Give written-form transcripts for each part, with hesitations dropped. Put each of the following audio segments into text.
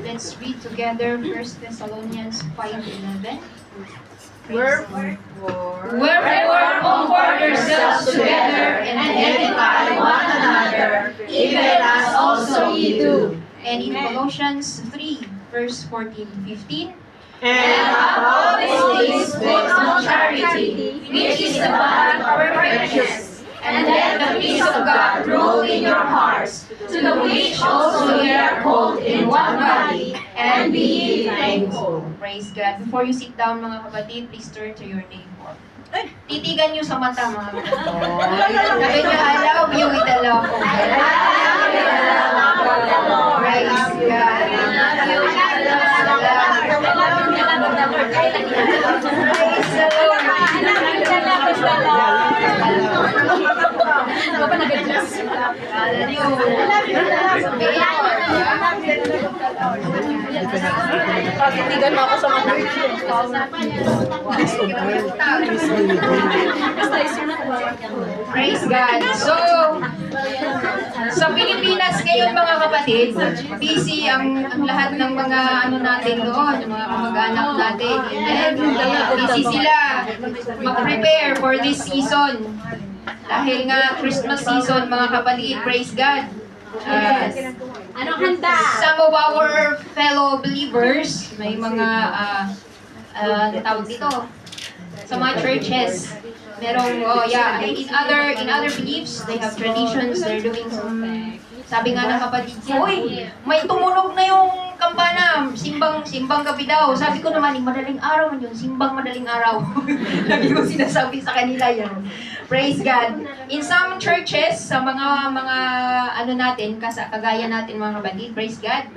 Let's read together 1 Thessalonians 5:11. Wherefore, comfort yourselves together and edify one another, even as also ye do. And in Colossians 3, verse 14-15. And above these things put on charity, which is the bond of perfectness. And let the peace of God rule in your hearts, to the which also ye are called in one body, and be ye thankful. Praise God. Before you sit down, mga kapatid, please turn to your neighbor. Titigan nyo sa mata, mga kapatid. Sabi nyo, I love you with the love of God. Praise God. Praise the Lord. Titigan mo ako sa mata. Praise God. So, sa Pilipinas ngayon mga kapatid, busy ang lahat ng mga natin doon, mga kamag-anak natin. And busy sila mag-prepare for this season. Dahil nga Christmas season mga kapatid, praise God. Anong handa? Some of our fellow believers, may mga tawag dito, sa mga churches, merong, in other beliefs, they have traditions, they're doing some, sabi nga ng kapatid ko, uy, may tumunog na yung kampana, simbang gabi daw. Sabi ko naman, madaling araw man yun, simbang madaling araw. Lagi ko sinasabi sa kanila yan. Praise God. In some churches, sa mga natin, kagaya natin mga kapatid, praise God,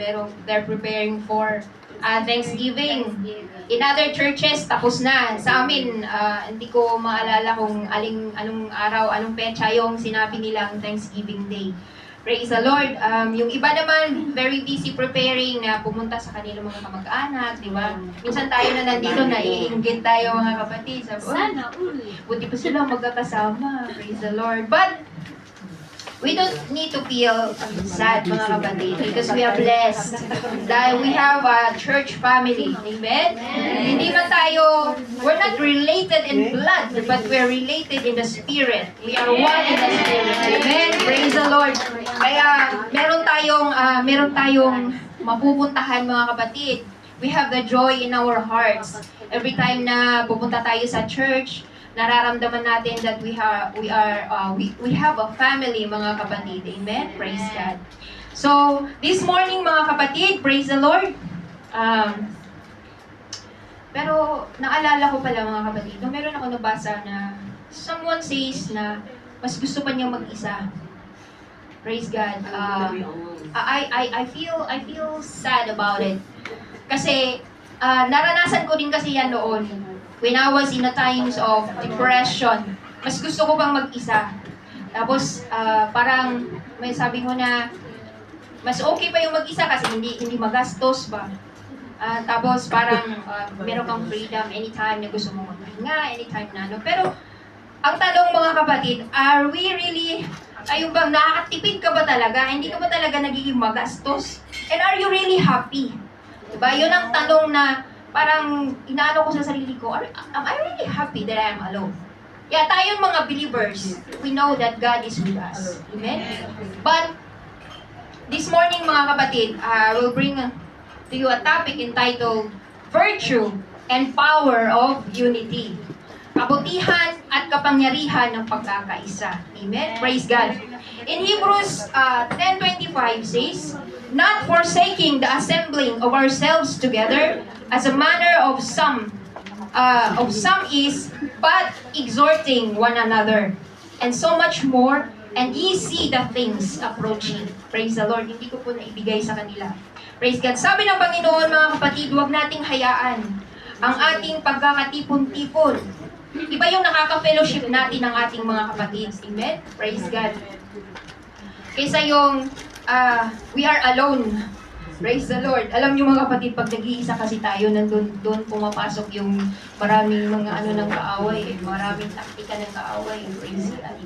they're preparing for Thanksgiving. In other churches, tapos na. Sa amin, hindi ko maalala kung anong araw, anong petsa yung sinabi nilang Thanksgiving Day. Praise the Lord. Yung iba naman, very busy preparing na pumunta sa kanilang mga kamag-anak, di ba? Minsan tayo na nandito, naiinggit tayo mga kapatid. Sabi, buti pa sila magkakasama. Praise the Lord. But, we don't need to feel sad, mga kapatid, because we are blessed. Dahil we have a church family. Amen? Hindi man tayo, we're not related in blood, but we're related in the Spirit. We are one in the Spirit. Amen? Praise the Lord. Kaya, meron tayong mapupuntahan, mga kapatid. We have the joy in our hearts. Every time na pupunta tayo sa church, nararamdaman natin that we have a family, mga kapatid. Amen? Praise God. So, this morning, mga kapatid, praise the Lord. Pero, naalala ko pala, mga kapatid, meron ako nabasa na someone says na mas gusto pa niyang mag-isa. Praise God. I feel sad about it. Kasi, naranasan ko din kasi yan noon. When I was in the times of depression, mas gusto ko bang mag-isa. Tapos, parang may sabi mo na, mas okay pa yung mag-isa kasi hindi magastos ba. Tapos, parang meron kang freedom anytime na gusto mo magpahinga, anytime na ano. Pero, ang tanong mga kapatid, are we really, bang nakakatipid ka ba talaga? Hindi ka ba talaga nagiging magastos? And are you really happy? Diba? Yun ang tanong na, parang inaano ko sa sarili ko, am I really happy that I am alone? Yeah, tayong mga believers, we know that God is with us. Amen? But, this morning mga kapatid, I will bring to you a topic entitled, Virtue and Power of Unity. Kabutihan at kapangyarihan ng pagkakaisa. Amen? Praise God. In Hebrews 10:25 says, not forsaking the assembling of ourselves together, as a manner of some is, but exhorting one another, and so much more, and ye see the things approaching. Praise the Lord. Hindi ko po naibigay sa kanila. Praise God. Sabi ng Panginoon, mga kapatid, huwag nating hayaan ang ating pagkakatipon-tipon. Iba yung nakaka-fellowship natin ng ating mga kapatid. Amen? Praise God. Kaysa yung we are alone. Praise the Lord. Alam niyo mga kapatid, pag nag-iisa kasi tayo, doon pumapasok yung maraming mga ng kaaway, maraming taktika ng kaaway. Praise God.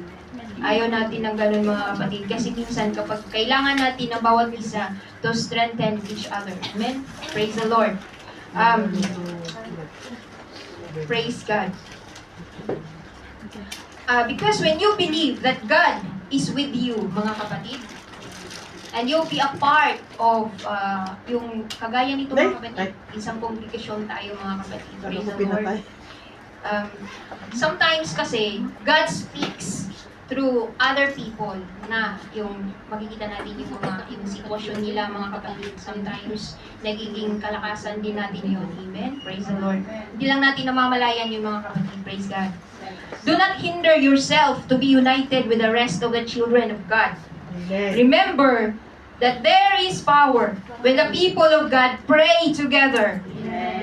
Ayaw natin ng ganun mga kapatid. Kasi minsan kapag kailangan natin ng bawat isa to strengthen each other. Amen? Praise the Lord. Praise God. Because when you believe that God is with you, mga kapatid, and you'll be a part of yung kagaya nito mga kapatid, isang kongregasyon tayo mga kapatid. Praise the Lord. Sometimes kasi, God speaks through other people na yung makikita natin yung sitwasyon nila mga kapatid. Sometimes, nagiging kalakasan din natin yun. Amen? Praise the Lord. Hindi lang natin namamalayan yung mga kapatid. Praise God. Do not hinder yourself to be united with the rest of the children of God. Remember that there is power when the people of God pray together,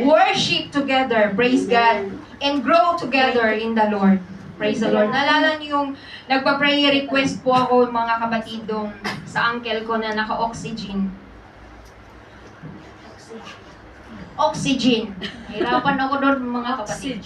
worship together, praise God, and grow together in the Lord. Praise the Lord. Naalala niyo yung nagpa-prayer request po ako mga kapatid dong sa uncle ko na naka-oxygen. Oxygen. Hirapan ako doon mga kapatid.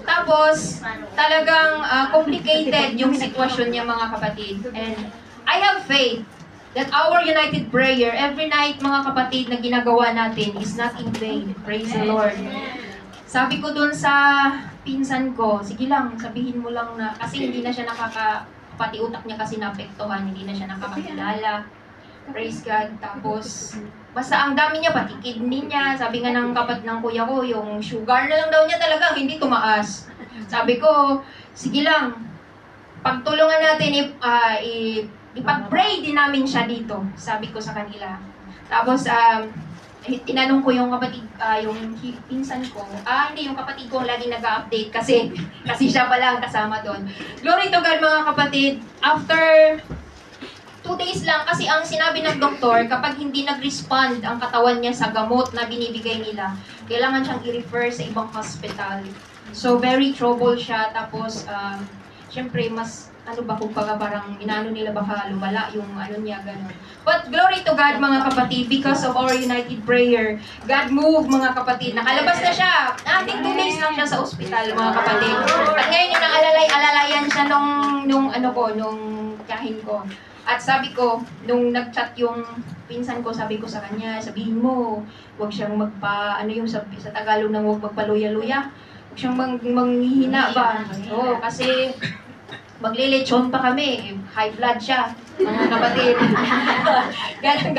Tapos, talagang complicated yung sitwasyon niya mga kapatid. And I have faith that our united prayer every night mga kapatid na ginagawa natin is not in vain. Praise the Lord. Sabi ko dun sa pinsan ko, sige lang, sabihin mo lang na, kasi hindi na siya pati utak niya kasi naapektuhan, hindi na siya nakakakilala. Praise God. Tapos, basta ang dami niya, pati kidney niya. Sabi nga ng ng kuya ko, yung sugar na lang daw niya talaga, hindi tumaas. Sabi ko, sige lang, pagtulungan natin, ipag-pray din namin siya dito. Sabi ko sa kanila. Tapos, tinanong ko yung kapatid, yung pinsan ko, hindi yung kapatid ko lagi nag-update kasi siya pala ang kasama doon. Glory to God mga kapatid, after 2 days lang, kasi ang sinabi ng doktor, kapag hindi nag-respond ang katawan niya sa gamot na binibigay nila, kailangan siyang i-refer sa ibang hospital. So very trouble siya, tapos syempre mas kumbaga parang inaano nila baka lumala yung niya, gano'n. But glory to God mga kapatid, because of our united prayer, God moved mga kapatid. Nakalabas na siya. I think 2 days lang siya sa ospital mga kapatid. At ngayon yung alalayan siya nung kahin ko. At sabi ko, nung nag-chat yung pinsan ko, sabi ko sa kanya, sabihin mo, huwag siyang sa Tagalog nang huwag magpaluya-luya. Huwag siyang manghihina ba? Oo, kasi maglilechon pa kami, high blood siya, mga kapatid.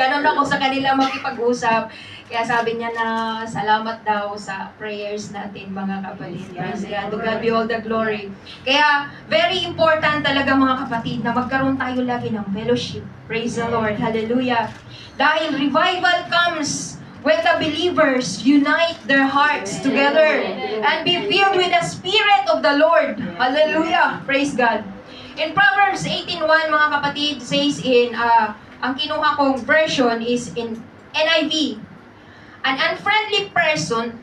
Ganon ako sa kanila makipag-usap. Kaya sabi niya na salamat daw sa prayers natin, mga kapatid. Praise God. To God be all the glory. Kaya, very important talaga mga kapatid na magkaroon tayo lagi ng fellowship. Praise the Lord. Hallelujah. Dahil revival comes when the believers unite their hearts together and be filled with the Spirit of the Lord. Hallelujah. Praise God. In Proverbs 18:1, mga kapatid, says ang kinuha kong version is in NIV. An unfriendly person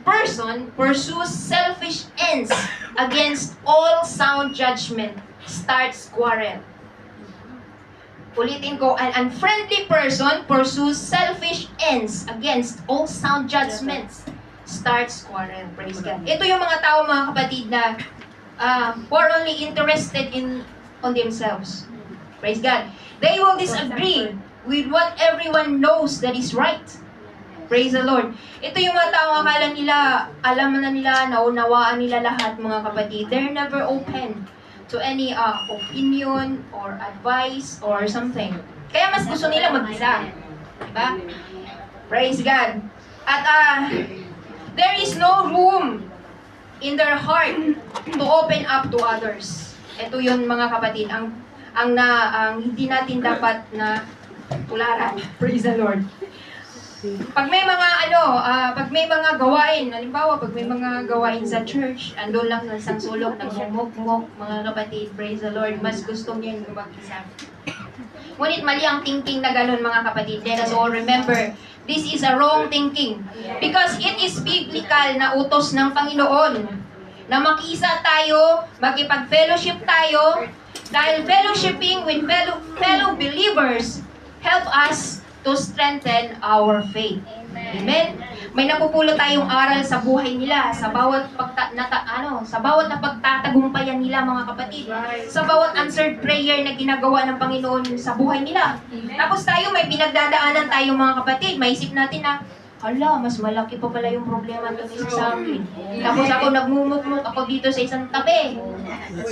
pursues selfish ends against all sound judgment, starts quarrel. Ulitin ko, an unfriendly person pursues selfish ends against all sound judgments, starts quarrel. Praise God. Ito yung mga tao, mga kapatid, na who are only interested on themselves. Praise God. They will disagree with what everyone knows that is right. Praise the Lord. Ito yung mga tao, akala nila, alam na nila, naunawaan nila lahat, mga kapatid. They're never open to any opinion or advice or something. Kaya mas gusto nila mag-isa. Diba? Praise God. At there is no room in their heart to open up to others. Ito yun, mga kapatid, ang hindi natin dapat na tularan. Praise the Lord. Pag may mga gawain, halimbawa, pag may mga gawain sa church, andun lang sa isang sulok, nagmumok-mok, mga kapatid, praise the Lord, mas gusto niya yung mag-isa. Ngunit mali ang thinking na gano'n, mga kapatid. Let us all remember, this is a wrong thinking. Because it is biblical na utos ng Panginoon na makisa tayo, makipag-fellowship tayo, dahil fellowshipping with fellow believers help us to strengthen our faith. Amen. May napupulot tayong aral sa buhay nila, sa bawat sa bawat napagtatagumpayan nila, mga kapatid. Sa bawat answered prayer na ginagawa ng Panginoon sa buhay nila. Tapos tayo may pinagdadaanan tayo, mga kapatid. Maisip natin na, hala, mas malaki pa pala yung problema ito isa sa akin. Tapos ako nagmumukmuk ako dito sa isang tabi.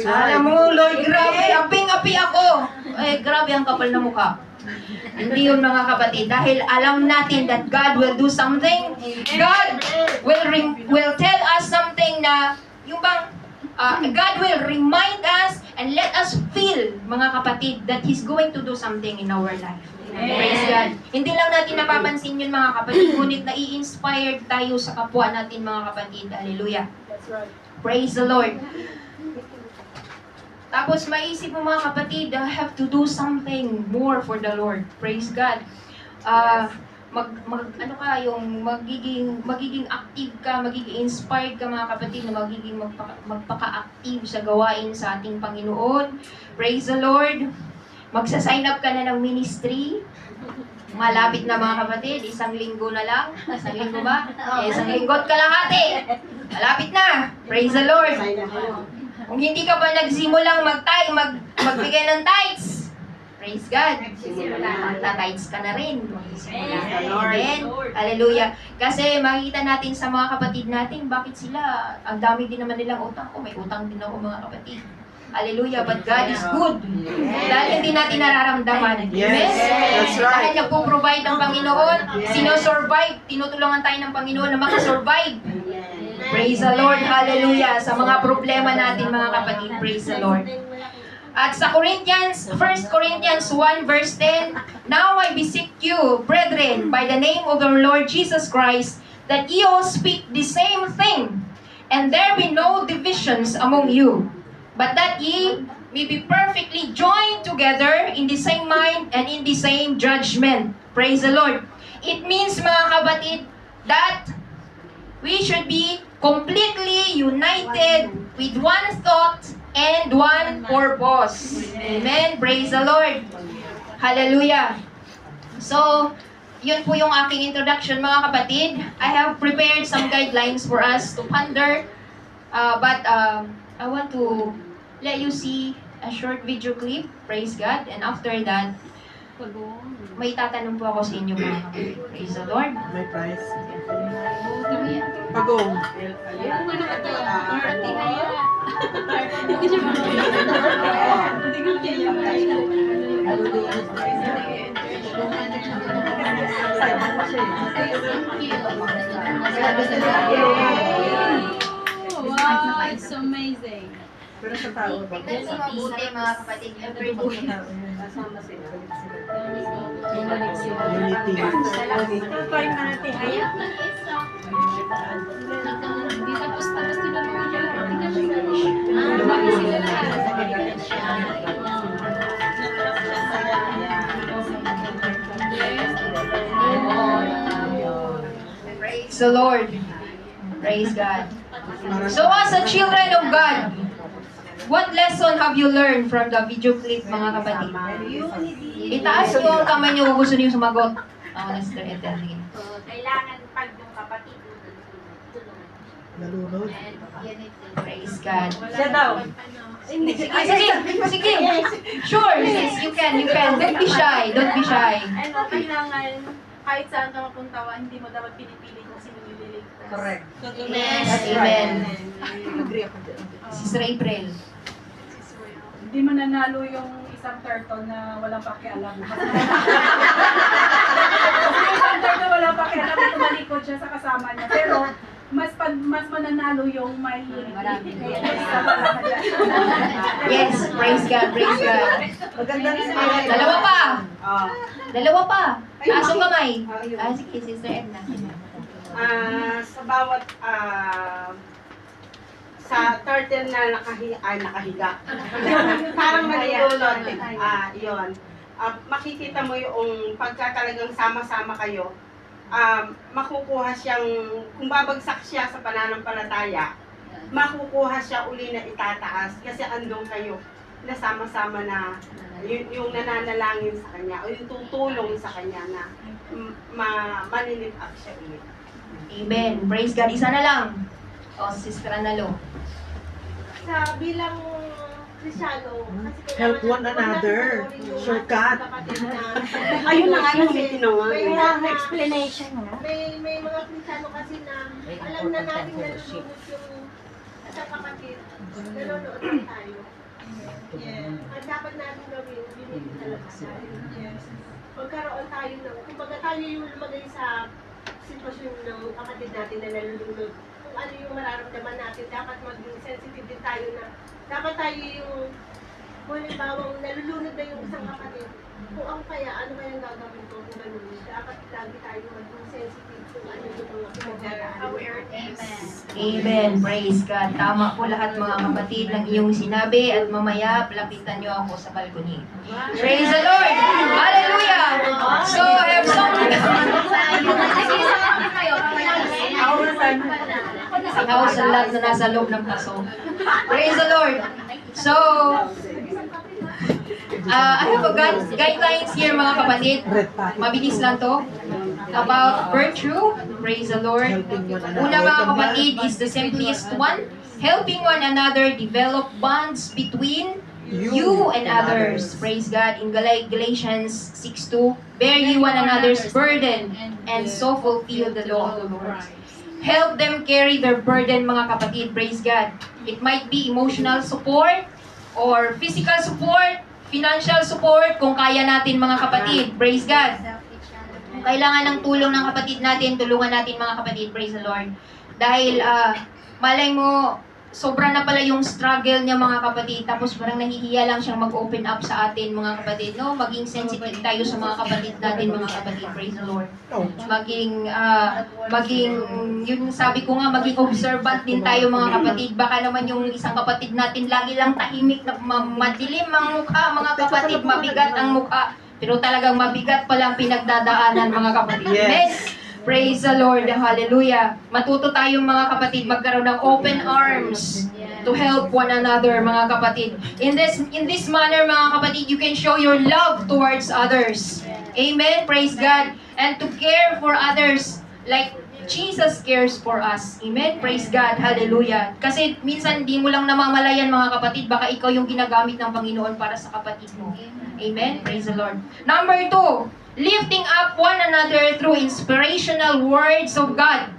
Alam mo, Lord, grabe, aping-api ako. Eh, grabe ang kapal na mukha. Hindi yun, mga kapatid, dahil alam natin that God will do something. God will tell us something na, yung bang, God will remind us and let us feel, mga kapatid, that He's going to do something in our life. Praise God. Hindi lang natin napapansin yun, mga kapatid, ngunit nai-inspired tayo sa kapwa natin, mga kapatid. Hallelujah. Praise the Lord. Tapos maisip mo, mga kapatid, I have to do something more for the Lord. Praise God. Magiging active ka, magiging inspired ka, mga kapatid, na magiging magpaka-active sa gawain sa ating Panginoon. Praise the Lord. Magsa-sign up ka na ng ministry. Malapit na, mga kapatid, 1 linggo na lang. 1 linggo ba? 1 linggo't kalahati. Malapit na. Praise the Lord. Kung hindi ka pa nagsimulang magbigay ng tithes, praise God. Magta-tithes ka na rin. Amen. Hallelujah. Kasi makikita natin sa mga kapatid natin, bakit sila, ang dami din naman nilang utang. May utang din ako, mga kapatid. Hallelujah, but God is good. Dahil hindi natin nararamdaman. Yes, that's right. Dahil nagpo-provide ng Panginoon, sino-survive, tinutulungan tayo ng Panginoon na makasurvive. Praise the Lord, hallelujah, sa mga problema natin, mga kapatid, praise the Lord. At sa 1 Corinthians 1 verse 10, now I beseech you, brethren, by the name of our Lord Jesus Christ, that ye all speak the same thing, and there be no divisions among you, but that ye may be perfectly joined together in the same mind and in the same judgment. Praise the Lord. It means, mga kapatid, that we should be completely united with one thought and one purpose. Amen. Praise the Lord. Hallelujah. So, yun po yung aking introduction, mga kapatid. I have prepared some guidelines for us to ponder. But I want to let you see a short video clip. Praise God. And after that, may tatanong po ako sa inyo, mga kapatid. Praise the Lord. May price. Hallelujah. Pagong. Wow, it's amazing. Pero sa tao ba? Tignan mo mabuti, mga kapatid. Every day. Unity. Hindi tapos tinuloy niya. Lumaki sila Praise the Lord. Praise God. So as a children of God, what lesson have you learned from the video clip, mga kapatid? Itaas niyo ang kamay niyo kung gusto niyo sumagot. Sister Ethel. Kailangan pag yung kapatid Nalunod. Praise God. Siya daw. Sige. Sure, sis, you can. Don't be shy. kailangan kahit saan ka mapunta, hindi mo dapat pinipili kung sino nililigtas. Correct. Yes, amen. Agree ako dyan. Sister April. Hindi mananalo yung isang turtle na walang pakialam. Kasi isang turtle na walang pakialam, tumalikod siya sa kasama niya. Pero, mas mananalo yung may Yes, praise God. Maganda rin sa Dalawa pa. Taas ang kamay. Sige, Sister Edna. Sa bawat sa turtle na nakahiga. Parang malulunod. Yun. Makikita mo yung pagka talagang sama-sama kayo, makukuha siyang, kung babagsak siya sa pananampalataya, makukuha siya uli na itataas kasi andun kayo. na sama-sama na yung nananalangin sa kanya o yung tutulong sa kanya na maninip up siya ulit. Amen. Praise God. Isa na lang. O, Sister Analo. Sa bilang Kristyano, kasi Help one another. Shortcut. Ayun na nga yung tinawag. May mga Kristyano kasi na alam na natin nalulunod yung isang kapatid. Nanonood na tayo. Ang dapat natin gawin, binibig talaga tayo. Magkaroon tayo ng, kumbaga tayo yung lumagay sa sitwasyon ng kapatid natin na nalulunod. Kung ano yung mararamdaman natin, dapat maging sensitive din tayo na dapat tayo yung kung halimbawa nalulunod na yung isang kapatid. Kung ako kaya, ano kayang gagawin ko kung ganun? Dapat lagi tayo maging sensitive kung ano yung mga pinagdadaan. Amen. Praise God. Tama po lahat mga kapatid ng iyong sinabi at mamaya lapitan niyo ako sa balcony. Praise the Lord! Hallelujah! So, I have some... House ang lahat na nasa loob ng paso. Praise the Lord! So, I have a guidelines here mga kapatid. Mabilis lang to. About virtue. Praise the Lord. Una mga kapatid is the simplest one. Helping one another develop bonds between you and others. Praise God. In Galatians 6:2, bear ye one another's burden and so fulfill the law of the Lord. Help them carry their burden mga kapatid. Praise God. It might be emotional support or physical support, financial support kung kaya natin mga kapatid. Praise God. Kung kailangan ng tulong ng kapatid natin, tulungan natin mga kapatid. Praise the Lord. Dahil malay mo, sobra na pala yung struggle niya mga kapatid. Tapos parang nahihiya lang siyang mag-open up sa atin mga kapatid. No? Maging sensitive tayo sa mga kapatid natin mga kapatid. Praise the Lord. Maging, yun sabi ko nga, maging observant din tayo mga kapatid. Baka naman yung isang kapatid natin lagi lang tahimik na madilim ang mukha mga kapatid. Mabigat ang mukha. Pero talagang mabigat palang pinagdadaanan mga kapatid. Amen. Praise the Lord. Hallelujah. Matuto tayong mga kapatid magkaroon ng open arms to help one another mga kapatid. In this manner mga kapatid, you can show your love towards others. Amen. Praise God. And to care for others like Jesus cares for us. Amen. Praise God. Hallelujah. Kasi minsan di mo lang namamalayan mga kapatid, baka ikaw yung ginagamit ng Panginoon para sa kapatid mo. Amen. Praise the Lord. Number 2, lifting up one another through inspirational words of God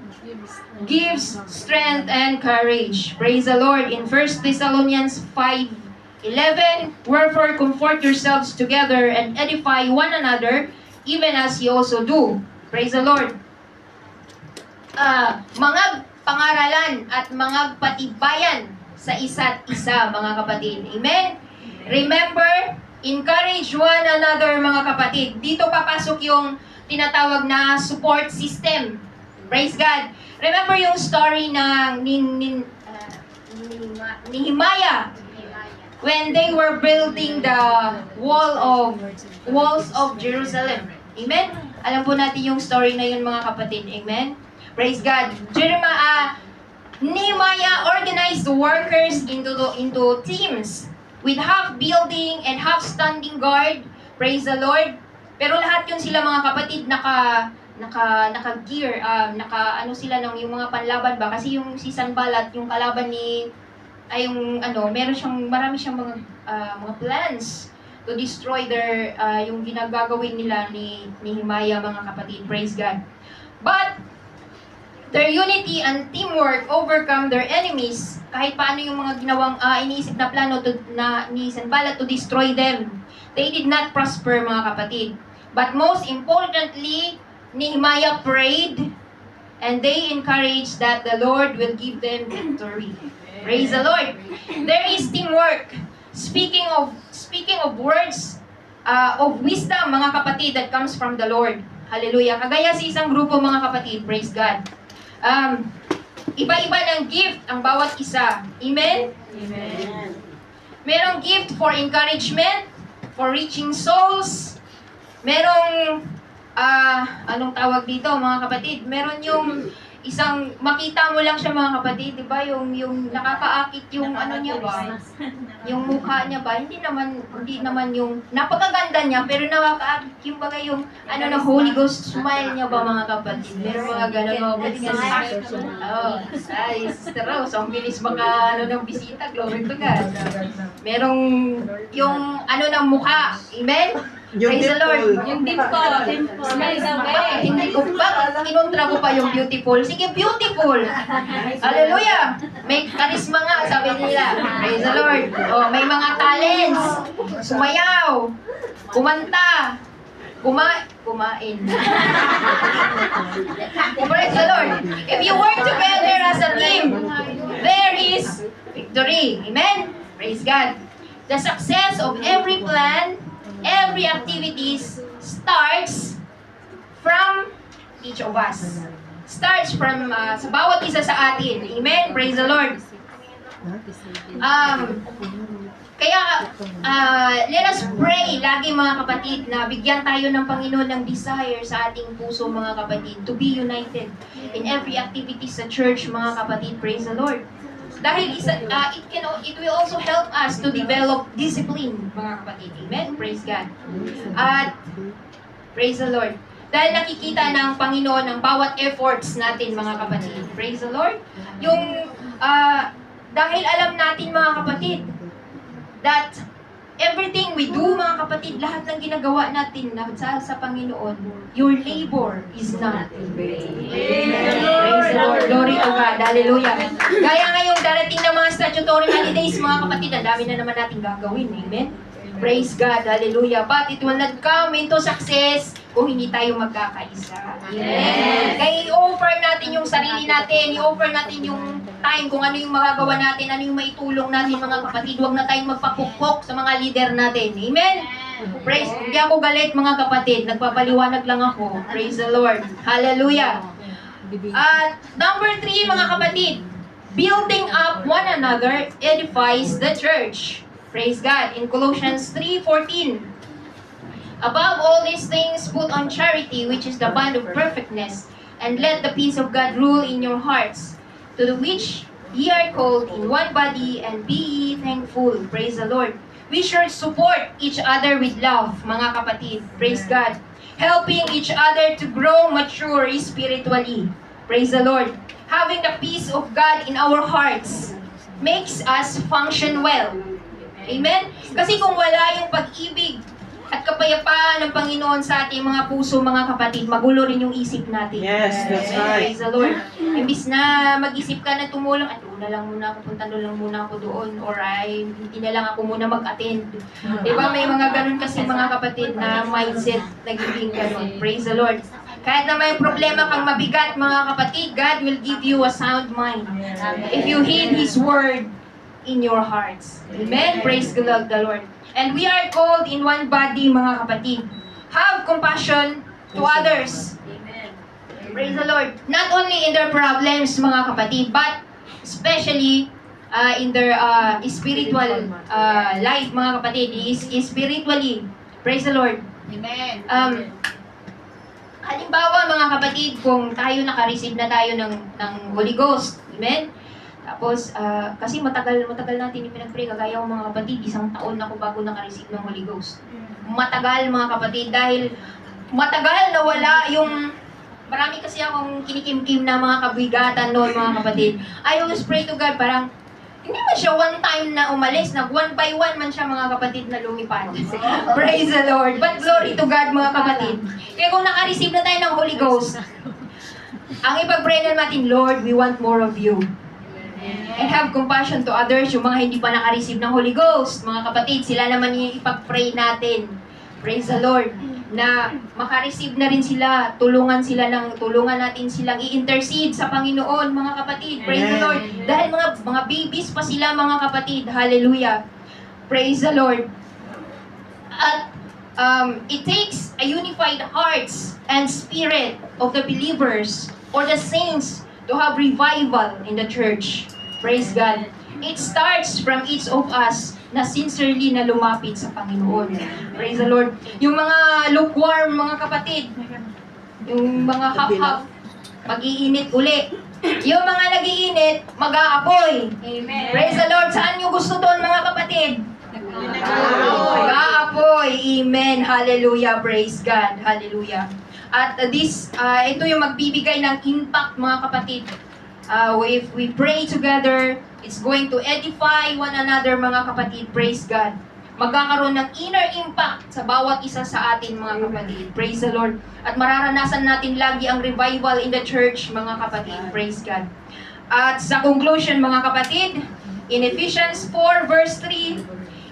gives strength and courage. Praise the Lord. In 1 Thessalonians 5:11, wherefore comfort yourselves together and edify one another, even as ye also do. Praise the Lord. Mga pangaralan at mga patibayan sa isa't isa, mga kapatid. Amen? Remember, encourage one another, mga kapatid. Dito papasok yung tinatawag na support system. Praise God. Remember yung story ng Nehemiah when they were building the walls of Jerusalem. Amen? Alam po natin yung story na yun, mga kapatid. Amen? Praise God. Nehemiah organized the workers into teams with half building and half standing guard. Praise the Lord. Pero lahat yun sila mga kapatid naka-gear, ano sila ng yung mga panlaban ba? Kasi yung si Sanballat, yung kalaban marami siyang mga plans to destroy yung ginagagawin nila ni Nehemiah mga kapatid. Praise God. But their unity and teamwork overcome their enemies. Kahit paano yung mga ginawang iniisip na plano ni Sanballat to destroy them, they did not prosper mga kapatid. But most importantly, Nehemiah prayed and they encouraged that the Lord will give them victory. Praise the Lord. There is teamwork. Speaking of words of wisdom mga kapatid that comes from the Lord. Hallelujah. Kagaya sa isang grupo mga kapatid, praise God. Iba-iba ng gift ang bawat isa. Amen? Amen. Merong gift for encouragement, for reaching souls. Merong, anong tawag dito mga kapatid? Meron yung isang makita mo lang siya mga kapatid, di ba? Yung nakakaakit yung ano niya ba? Yung mukha niya ba? Hindi naman yung napakaganda niya, pero nakakaakit yung bagay yung ano na Holy Ghost smile niya ba mga kapatid? Meron mga ganun mga kapatid kasi. Oh, ay, Sister Rose, ang bilis baka ano ng bisita, glory to God. Merong yung ano ng mukha, amen? Yung Praise the Lord. dimple. Yung dimple. Bakit hindi ko pa, kinontra ko pa yung beautiful. Sige, beautiful. Hallelujah. May karisma nga, sabi nila. Praise the Lord. Oh, may mga talents. Sumayaw. Kumanta. Kumain. Praise the Lord. If you work together as a team, there is victory. Amen? Praise God. The success of every plan, every activities starts from each of us. Starts from sa bawat isa sa atin. Amen? Praise the Lord. Kaya, let us pray lagi mga kapatid na bigyan tayo ng Panginoon ng desire sa ating puso mga kapatid to be united in every activity sa church mga kapatid. Praise the Lord. Dahil it will also help us to develop discipline mga kapatid. Amen? Praise God. At praise the Lord. Dahil nakikita ng Panginoon ang bawat efforts natin mga kapatid. Praise the Lord. Yung dahil alam natin mga kapatid that everything we do, mga kapatid, lahat ng ginagawa natin sa Panginoon, your labor is not in vain. Praise the Lord. Glory to God. Hallelujah. Gaya ngayong darating na mga statutory holidays, mga kapatid, ang dami na naman natin gagawin. Amen? Praise God. Hallelujah. But it will not come into success kung hindi tayo magkakaisa. Amen. Kaya i-offer natin yung sarili natin, i-offer natin yung time kung ano yung magagawa natin, ano yung maitulong natin mga kapatid. Huwag na tayong magpapukpok sa mga leader natin. Amen? Praise. Hindi ako galit mga kapatid. Nagpapaliwanag lang ako. Praise the Lord. Hallelujah. At number 3 mga kapatid, building up one another edifies the church. Praise God. In Colossians 3:14, above all these things, put on charity, which is the bond of perfectness, and let the peace of God rule in your hearts, to the which ye are called in one body, and be ye thankful. Praise the Lord. We should support each other with love, mga kapatid. Praise God. Helping each other to grow mature spiritually. Praise the Lord. Having the peace of God in our hearts makes us function well. Amen? Kasi kung wala yung pag-ibig at kapayapaan ng Panginoon sa ating mga puso, mga kapatid, magulo rin yung isip natin. Yes, that's right. Praise the Lord. Imbis na mag-isip ka na tumulong, at doon na lang muna ako, punta doon lang muna ako doon, or ay, hindi na lang ako muna mag-attend. Diba, may mga ganun kasi mga kapatid na mindset nagiging ganun. Praise the Lord. Kahit na may problema kang mabigat, mga kapatid, God will give you a sound mind. If you heed His word in your hearts. Amen? Praise the Lord. And we are called in one body, mga kapatid. Have compassion to others. Amen. Praise the Lord. Not only in their problems, mga kapatid, but especially in their spiritual life, mga kapatid. Spiritually. Praise the Lord. Amen. Halimbawa, mga kapatid, kung tayo naka-receive na tayo ng Holy Ghost. Amen? Tapos, kasi matagal natin ipinag-pray, kagaya ko mga kapatid, 1 taon na ako bago naka-receive ng Holy Ghost. Matagal mga kapatid, dahil matagal na wala yung, marami kasi akong kinikimkim na mga kabigatan noon mga kapatid. I always pray to God, parang, hindi man siya one time na umalis, one by one man siya mga kapatid na lumipad. Praise the Lord. But glory to God mga kapatid. Kaya kung naka-receive na tayo ng Holy Ghost, ang ipag-pray na natin, Lord, we want more of you. And have compassion to others, yung mga hindi pa naka-receive ng Holy Ghost. Mga kapatid, sila naman yung ipag-pray natin. Praise the Lord. Na maka-receive na rin sila, tulungan natin silang i-intercede sa Panginoon, mga kapatid. Praise the Lord. Dahil mga babies pa sila, mga kapatid. Hallelujah. Praise the Lord. At it takes a unified hearts and spirit of the believers or the saints to have revival in the church. Praise God. It starts from each of us na sincerely na lumapit sa Panginoon. Praise the Lord. Yung mga lukewarm, mga kapatid, yung mga half-half, mag-iinit uli. Yung mga nag-iinit, mag-aapoy. Amen. Praise the Lord. Saan nyo gusto doon, mga kapatid? Mag-aapoy. Amen. Hallelujah. Praise God. Hallelujah. At ito yung magbibigay ng impact, mga kapatid. If we pray together, it's going to edify one another, mga kapatid. Praise God. Magkakaroon ng inner impact sa bawat isa sa atin, mga kapatid. Praise the Lord. At mararanasan natin lagi ang revival in the church, mga kapatid. Praise God. At sa conclusion, mga kapatid, in Ephesians 4 verse 3,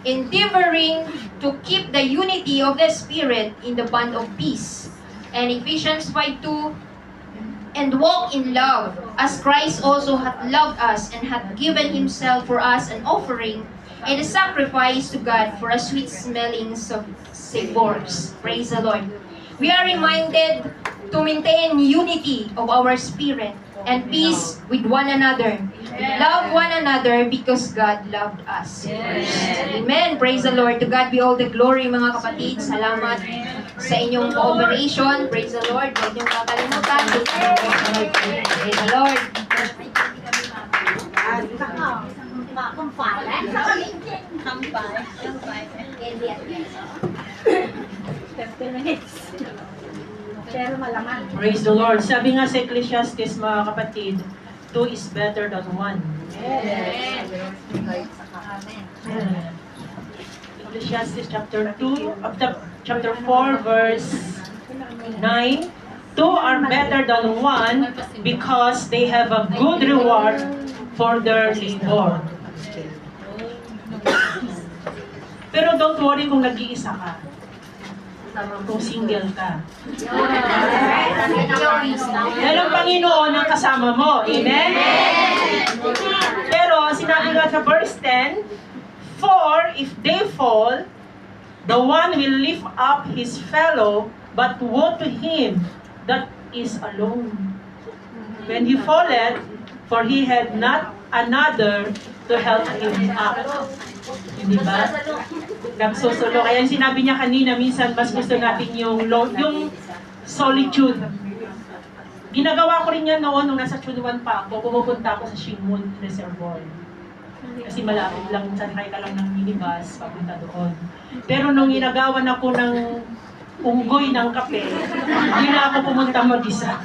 endeavoring to keep the unity of the Spirit in the bond of peace. And Ephesians 5:2, and walk in love, as Christ also hath loved us and hath given himself for us an offering and a sacrifice to God for a sweet-smelling savors. Praise the Lord. We are reminded to maintain unity of our spirit and peace with one another. Love one another because God loved us. Amen. Praise the Lord. To God be all the glory, mga kapatid. Salamat sa inyong cooperation. Praise the Lord. Huwag niyong kakalimutan. Praise the Lord. Pero malaman. Praise the Lord. Sabi nga sa Ecclesiastes, mga kapatid, 2 is better than 1. Ecclesiastes chapter 4 verse 9. 2 are better than 1 because they have a good reward for their labor. Pero don't worry kung nag-iisa ka. Kung single ka. Dahil ang Panginoon ang kasama mo. Amen? Pero sinabi nga sa verse 10, for if they fall, the one will lift up his fellow, but woe to him that is alone. When he falleth, for he had not another to help him up. Di ba? Nagsusulo. Kaya sinabi niya kanina, minsan mas gusto natin yung solitude. Ginagawa ko rin yan noon nung nasa Chunuan pa ako. Pumupunta ako sa Shingmun Reservoir. Kasi malapit lang, sakay ka lang ng minibus, papunta doon. Pero nung ginagawan ako ng unggoy ng kape, hindi na ako pumunta mag-isa.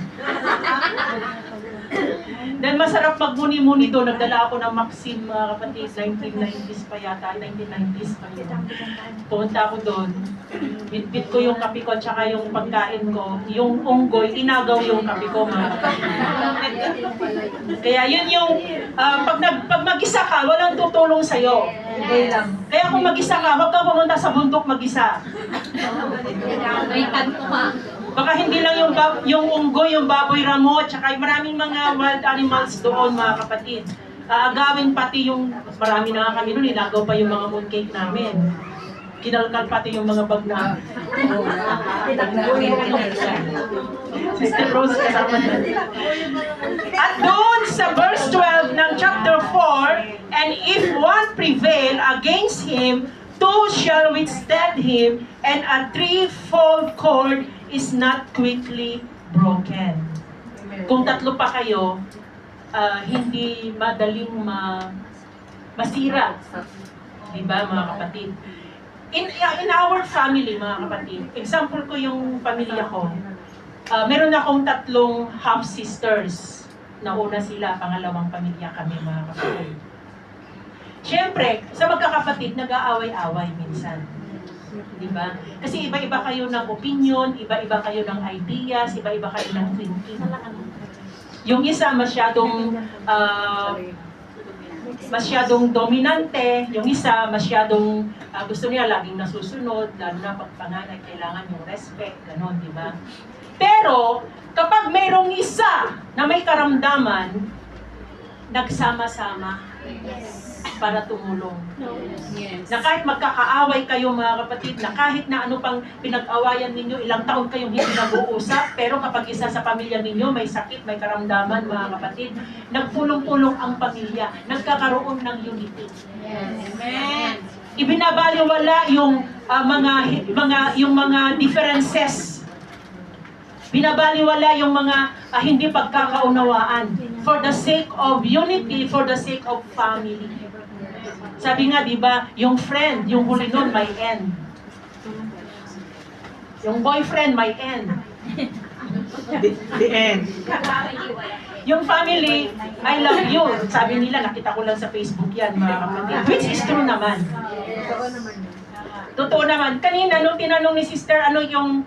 Dahil masarap magmuni-muni doon, nagdala ako ng Maxim, mga kapatid, 1990s pa yata, 1990s pa yun. Pumunta ako doon, bitbit ko yung kape ko, tsaka yung pagkain ko, yung unggoy, inagaw yung kape ko, mga kapatid. Kaya yun yung, pag mag-isa ka, walang tutulong sa'yo. Kaya kung mag-isa ka, huwag ka pumunta sa bundok mag-isa. Baka hindi lang yung unggoy, yung baboy ramo, tsaka maraming mga wild animals doon, mga kapatid. Aagawin pati yung, marami na nga kami noon, inagaw pa yung mga mooncake namin. Kinalkal pati yung mga bag na. Sister Rose, kasama na. At doon sa verse 12 ng chapter 4, and if one prevail against him, two shall withstand him, and a threefold cord is not quickly broken. Kung tatlo pa kayo, hindi madaling masira. Diba, mga kapatid? In our family, mga kapatid, example ko yung pamilya ko. Meron akong 3 half-sisters. Nauna sila, pangalawang pamilya kami, mga kapatid. Siyempre, sa magkakapatid, nag-aaway-away minsan. Diba? Kasi iba-iba kayo ng opinion, iba-iba kayo ng ideas, iba-iba kayo ng thinking. Yung isa masyadong dominante, yung isa masyadong gusto niya laging nasusunod, lalo na pag panganay kailangan yung respect, gano'n, di ba? Pero kapag mayroong isa na may karamdaman, nagsama-sama para tumulong. Na kahit magkakaaway kayo, mga kapatid, na kahit na ano pang pinag-awayan ninyo, ilang taon kayong hindi nag-uusap, pero kapag isa sa pamilya ninyo may sakit, may karamdaman, mga kapatid, nagpulong-pulong ang pamilya, nagkakaroon ng unity. Amen. Ibinabaliwala yung mga differences. Binabaliwala yung mga hindi pagkakaunawaan for the sake of unity, for the sake of family. Sabi nga, di ba, yung friend, yung huli nun, may end. Yung boyfriend, may end. The end. Yung family, I love you. Sabi nila, nakita ko lang sa Facebook yan, mga kapatid. Which is true naman. Totoo naman. Kanina, nung tinanong ni sister, ano yung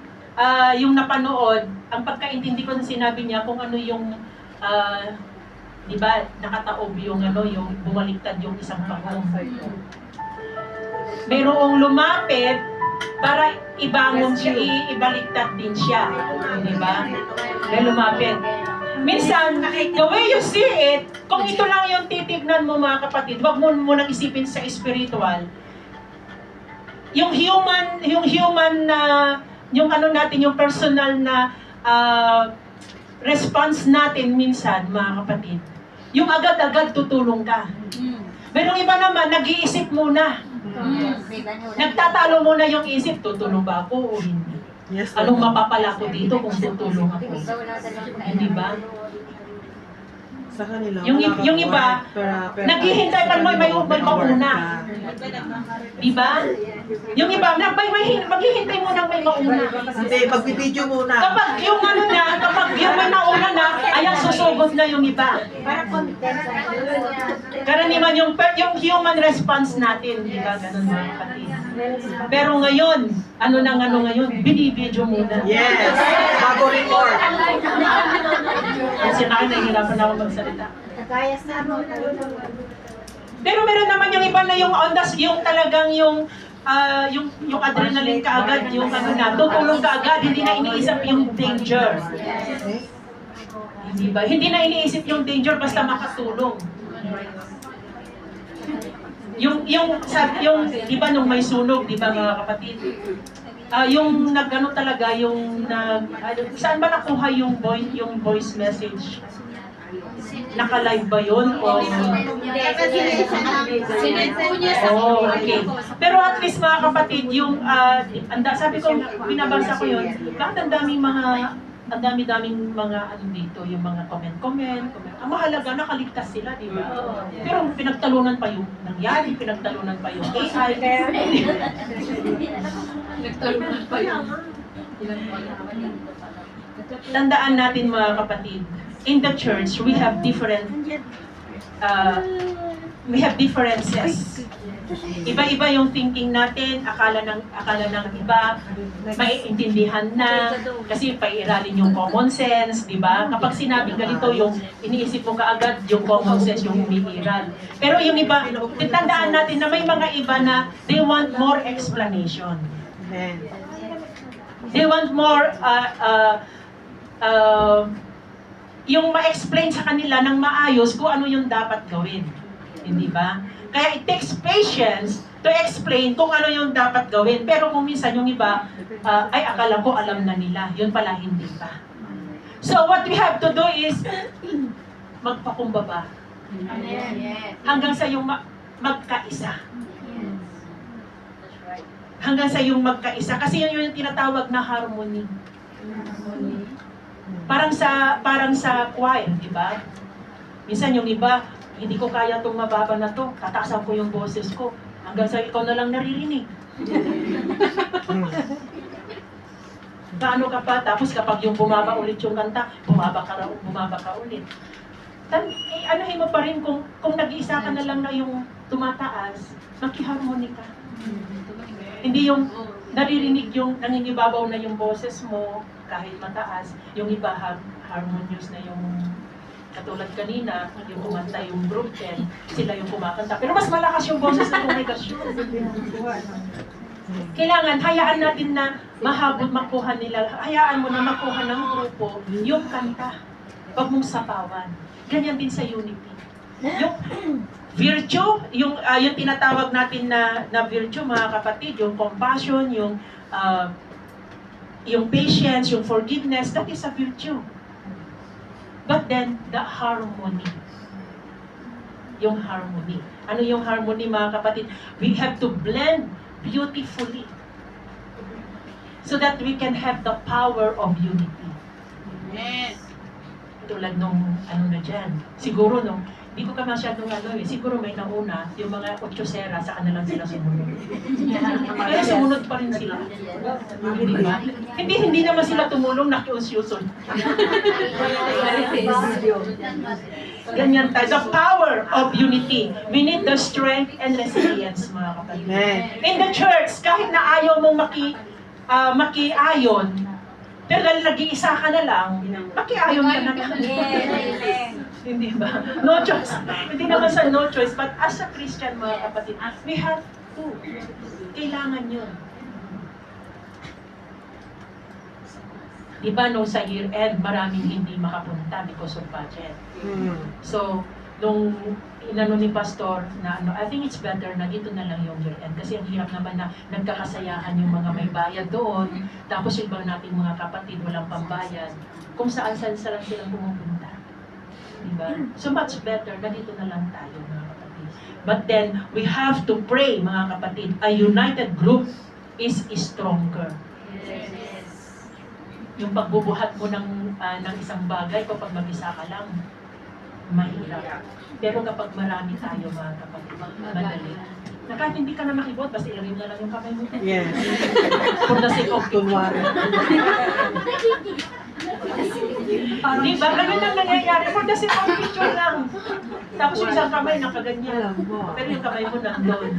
napanood, ang pagkaintindi ko na sinabi niya kung ano yung, di ba, nakataob yung yung bumaliktad yung isang pangong. Merong lumapit para ibangon siya, ibaliktad din siya. Di ba? May lumapit. Minsan, the way you see it, kung ito lang yung titignan mo mga kapatid, wag mo munang isipin sa spiritual. Yung human na yung ano natin, yung personal na response natin minsan, mga kapatid, yung agad-agad tutulong ka. Merong iba naman, nag-iisip muna. Nagtatalo muna yung isip, tutulong ba ako o hindi? Yes, Anong mapapala ko dito kung tutulong ako? Hindi ba? Sa kanila, Yung wala kang yung iba, work, pero naghihintay pa may mauna. Di ba? Yung iba, maghihintay mo nang may mauna. Hindi, magbibideo muna. Kapag yung kapag yung may mauna na, ayan, susugod na yung iba. Karaniwan yung human response natin, di ba? Ganun mga kapatid. Pero ngayon, ano ngayon, binibideo muna. Yes, bago record. Kasi nahihirapan ako magsalita. Pero meron naman yung iba na yung yung talagang yung adrenaline kaagad, yung tutulong kaagad, hindi na iniisip yung danger. Hindi ba? Hindi na iniisip yung danger basta makatulong. Yung di ba nung may sunog, di ba mga kapatid? Yung nagano talaga, saan ba nakuha yung voice message? Naka-live ba yun? O... Oh, okay. Pero at least mga kapatid, sabi ko, binabasa ko yun, bakit ang daming mga dito, yung mga comment. Ang mahalaga, nakaligtas sila, di ba? Pero pinagtalunan pa yung nangyari, pinagtalunan pa yung AI. Tandaan natin mga kapatid, in the church, we have differences. Iba-iba yung thinking natin, akala ng iba, maiintindihan na, kasi pairalin yung common sense, di ba? Kapag sinabing ganito, yung iniisip mo kaagad, yung common sense, yung umiiral. Pero yung iba, tandaan natin na may mga iba na they want more explanation. Amen. They want more, yung ma-explain sa kanila ng maayos kung ano yung dapat gawin. Hindi ba? Kaya it takes patience to explain kung ano yung dapat gawin. Pero kung minsan yung iba, ay akala ko alam na nila. Yun pala hindi pa. So what we have to do is magpakumbaba. Hanggang sa yung magkaisa. Hanggang sa yung magkaisa. Kasi yun yung tinatawag na harmony. Parang sa choir, di ba? Minsan yung iba, hindi ko kaya itong mababa na to, tataasan ko yung boses ko, hanggang sa ikaw na lang naririnig. Gaano ka pa, tapos kapag yung bumaba ulit yung kanta, bumaba ka ulit. Anuhin mo pa rin kung nag-iisa ka na lang na yung tumataas, makiharmony ka. Hindi yung naririnig yung nangingibabaw na yung boses mo, kahit mataas, yung iba harmonious na yung katulad kanina, yung kumanta yung group 10, sila yung kumakanta. Pero mas malakas yung boses ng komunikasyon. Kailangan, hayaan natin na mahabot makuha nila. Hayaan mo na makuha ng grupo yung kanta. Huwag mong sapawan. Ganyan din sa unity. Yung virtue, yung tinatawag natin na virtue, mga kapatid, yung compassion, yung patience, yung forgiveness, that is a virtue. But then, the harmony. Yung harmony. Ano yung harmony, mga kapatid? We have to blend beautifully so that we can have the power of unity. Tulad nung ano na dyan. Siguro hindi ko ka masyadong siguro may nauna, yung mga otsosera, sa kanilang sila sumunod. Pero sumunod pa rin sila. Di ba? Hindi naman sila tumulong, nakiusyusun. Ganyan tayo. The power of unity. We need the strength and resilience, mga kapatid. Amen. In the church, kahit na ayaw mong makiayon, pero dahil nag-iisa ka na lang, makiayon ka na lang. Hindi ba? No choice. Hindi naman sa no choice, but as a Christian, mga kapatid, we have to. Kailangan yun. Diba, sa year end, maraming hindi makapunta because of budget. So, nung inano ni Pastor na I think it's better na dito na lang yung year end. Kasi ang hirap naman na nagkakasayahan yung mga may bayad doon. Tapos yung ibang nating mga kapatid walang pambayad. Kung saan-saan lang silang pumupunta. Diba? So much better na dito na lang tayo, mga kapatid. But then, we have to pray, mga kapatid. A united group is stronger. Yung pagbubuhat mo ng isang bagay, kapag mag-isa ka lang, mahirap. Pero kapag marami tayo, mga kapatid, madali. Na kahit hindi ka na makibot, basta ilagay mo na lang yung kamay mo. Yes. For the sake of Kunwari. Di ba? Ganun lang nangyayari. For the sake of picture lang. Tapos yung isang kamay nakaganyan. Alam mo. Pero yung kamay mo nandun.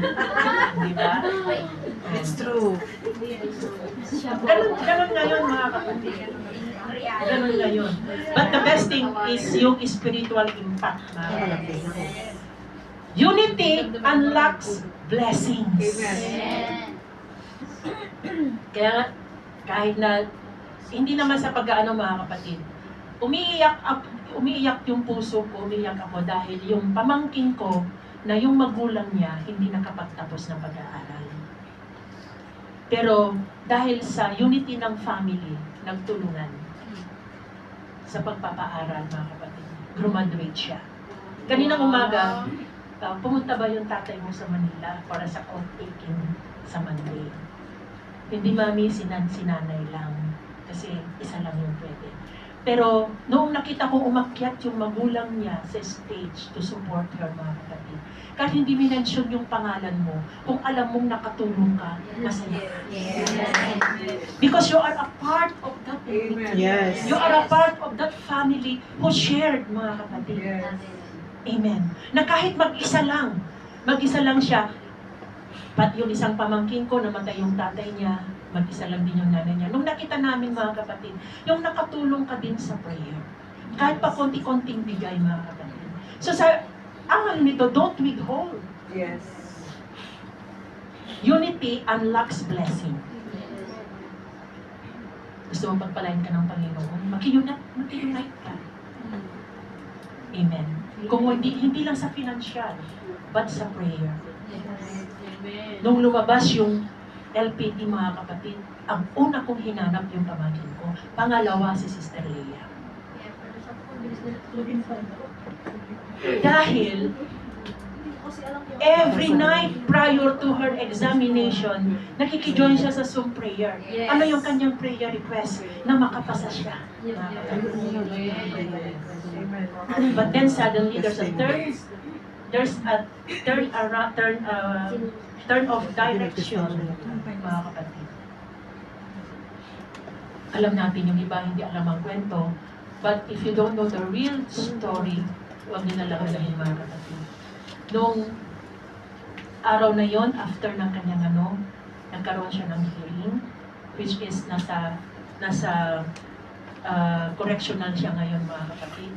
Di ba? It's true. Ganun ngayon, mga kapatid. Ganun ngayon. But the best thing is yung spiritual impact, mga kapatid. Unity unlocks blessings. Kaya nga, kahit na hindi naman sa pag-aano, mga kapatid, umiiyak yung puso ko, umiiyak ako dahil yung pamangkin ko na yung magulang niya hindi nakapagtapos ng pag-aaral. Pero dahil sa unity ng family, nagtulungan sa pagpapaaral, mga kapatid. Graduate siya. Kaninang umaga, pumunta ba yung tatay mo sa Manila para sa oath taking sa Monday? Hindi, mami, sinanay lang. Kasi isa lang yung pwede. Pero noong nakita ko umakyat yung magulang niya sa stage to support her, mga kapatid, kahit hindi minention yung pangalan mo, kung alam mong nakatulong ka, masaya. Because you are a part of that community. Yes. You are a part of that family who shared, mga kapatid. Amen. Na kahit mag-isa lang siya, pat yung isang pamangkin ko, namatay yung tatay niya, mag-isa lang din yung nanay niya. Nung nakita namin, mga kapatid, yung nakatulong ka din sa prayer. Kahit pa konti-konting bigay, mga kapatid. So ang nito, don't withhold. Yes. Unity unlocks blessing. Gusto mo pagpalain ka ng Panginoon, maki-unite ka. Amen. Kung hindi lang sa financial, but sa prayer. Nung lumabas yung LPT, mga kapatid, ang una kong hinanap yung pamangkin ko. Pangalawa, si Sister Leia. Dahil, every night prior to her examination, nakikijoin siya sa Zoom prayer. Ano yung kanyang prayer request? Na makapasa siya. But then suddenly, there's a turn of direction, mga kapatid. Alam natin yung iba, hindi alam ang kwento. But if you don't know the real story, huwag nyo nalalahin, mga kapatid. Nung araw na yon, after ng kanyang nagkaroon siya ng hearing, which is nasa correctional siya ngayon, mga kapatid.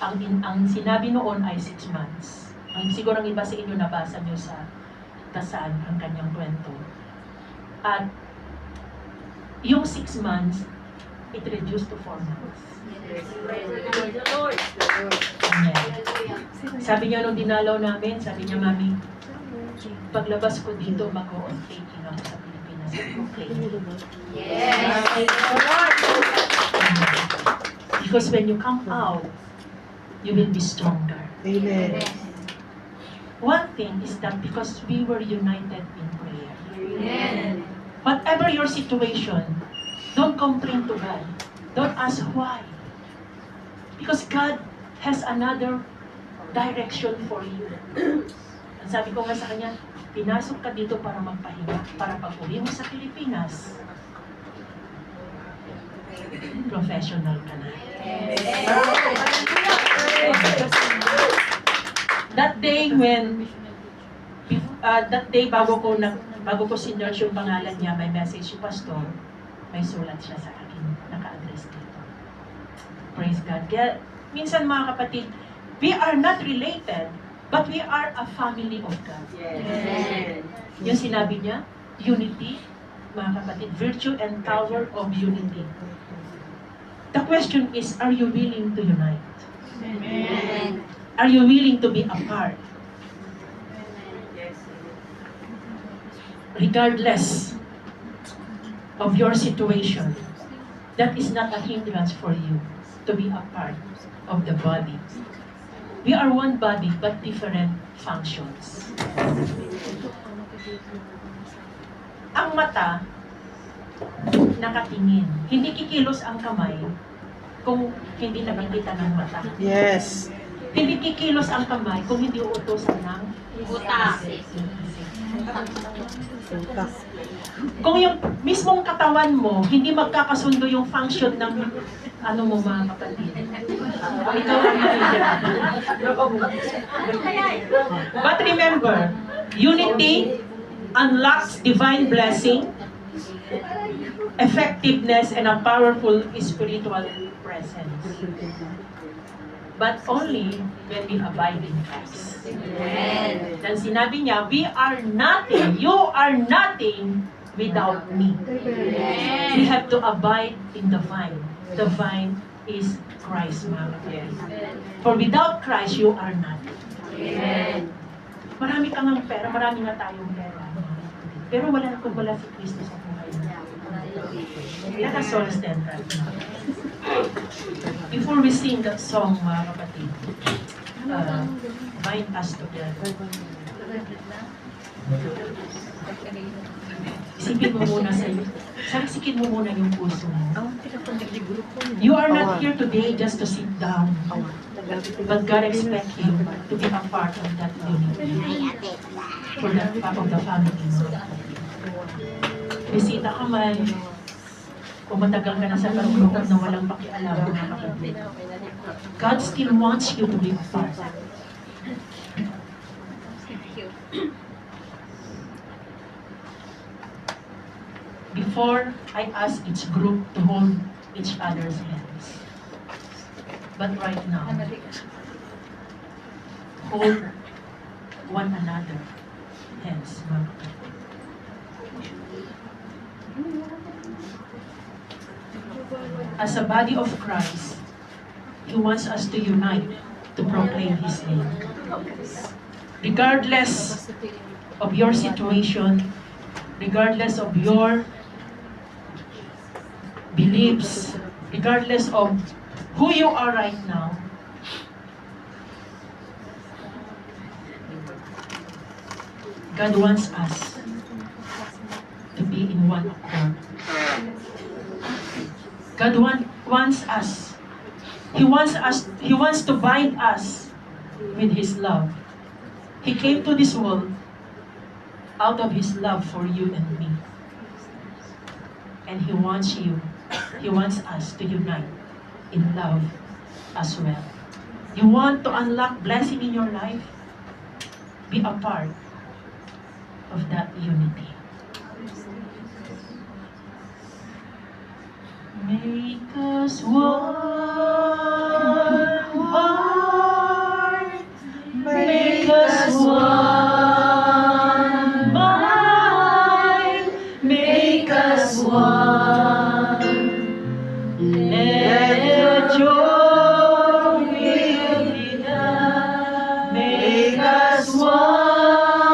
Ang sinabi noon ay 6 months. Siguro ang iba sa inyo nabasa nyo sa tasaan ang kanyang kwento. At yung 6 months, it reduced to 4 months. Amen. Sabi niya nung dinalaw namin, sabi niya, Mami, paglabas ko dito, mag-on taking ako sa Pilipinas. Okay. Because when you come out, you will be stronger. Amen. One thing is that because we were united in prayer. Whatever your situation, don't complain to God. Don't ask why. Because God has another direction for you. Ang sabi ko nga sa kanya, pinasok ka dito para magpahinga, para pag-uwi mo sa Pilipinas, professional ka na. That day bago ko sinerge yung pangalan niya, may message si Pastor, may sulat siya sa akin, naka-address dito. Praise God. Kaya, minsan mga kapatid, we are not related, but we are a family of God. Yes. Yung sinabi niya, unity, mga kapatid, virtue and power of unity. The question is, are you willing to unite? Amen. Are you willing to be apart? Yes. Regardless of your situation, that is not a hindrance for you to be a part of the body. We are one body but different functions. Ang mata, nakatingin. Hindi kikilos ang kamay kung hindi nakikita ng mata. Yes. Hindi kikilos ang kamay kung hindi uutosan ng Utak. Kung yung mismong katawan mo, hindi magkakasundo yung function ng ano mo mga kapatid. Ikaw ang But remember, unity unlocks divine blessing, effectiveness, and a powerful spiritual presence. But only when we abide in Christ. Dan sinabi niya, we are nothing, you are nothing without me. We have to abide in the vine. The vine is Christ, mga kapatid. For without Christ, you are nothing. Marami kang pera, marami nga tayong pera. Pero kung wala si Kristo sa buhay mo. Let us all stand right now. Before we sing that song, mga kapatid, bind us together. Isipin mo muna sarisikin mo muna yung puso mo. You are not here today just to sit down. But God expects you to be a part of that unity. For that part of the family. Bisita ka man, kung matagal ka na sa karulungan na walang pakialam, mga kapatid. God still wants you to be a part. Before, I ask each group to hold each other's hands. But right now, hold one another hands, mga kapatid. As a body of Christ, He wants us to unite to proclaim His name. Regardless of your situation, regardless of your beliefs, regardless of who you are right now, God wants us to be in one accord. God wants us. He wants to bind us with His love. He came to this world out of His love for you and me. And He wants us to unite in love as well. You want to unlock blessing in your life? Be a part of that unity. Make us one heart, make us one mind, make us one. Let your will be done. Make us one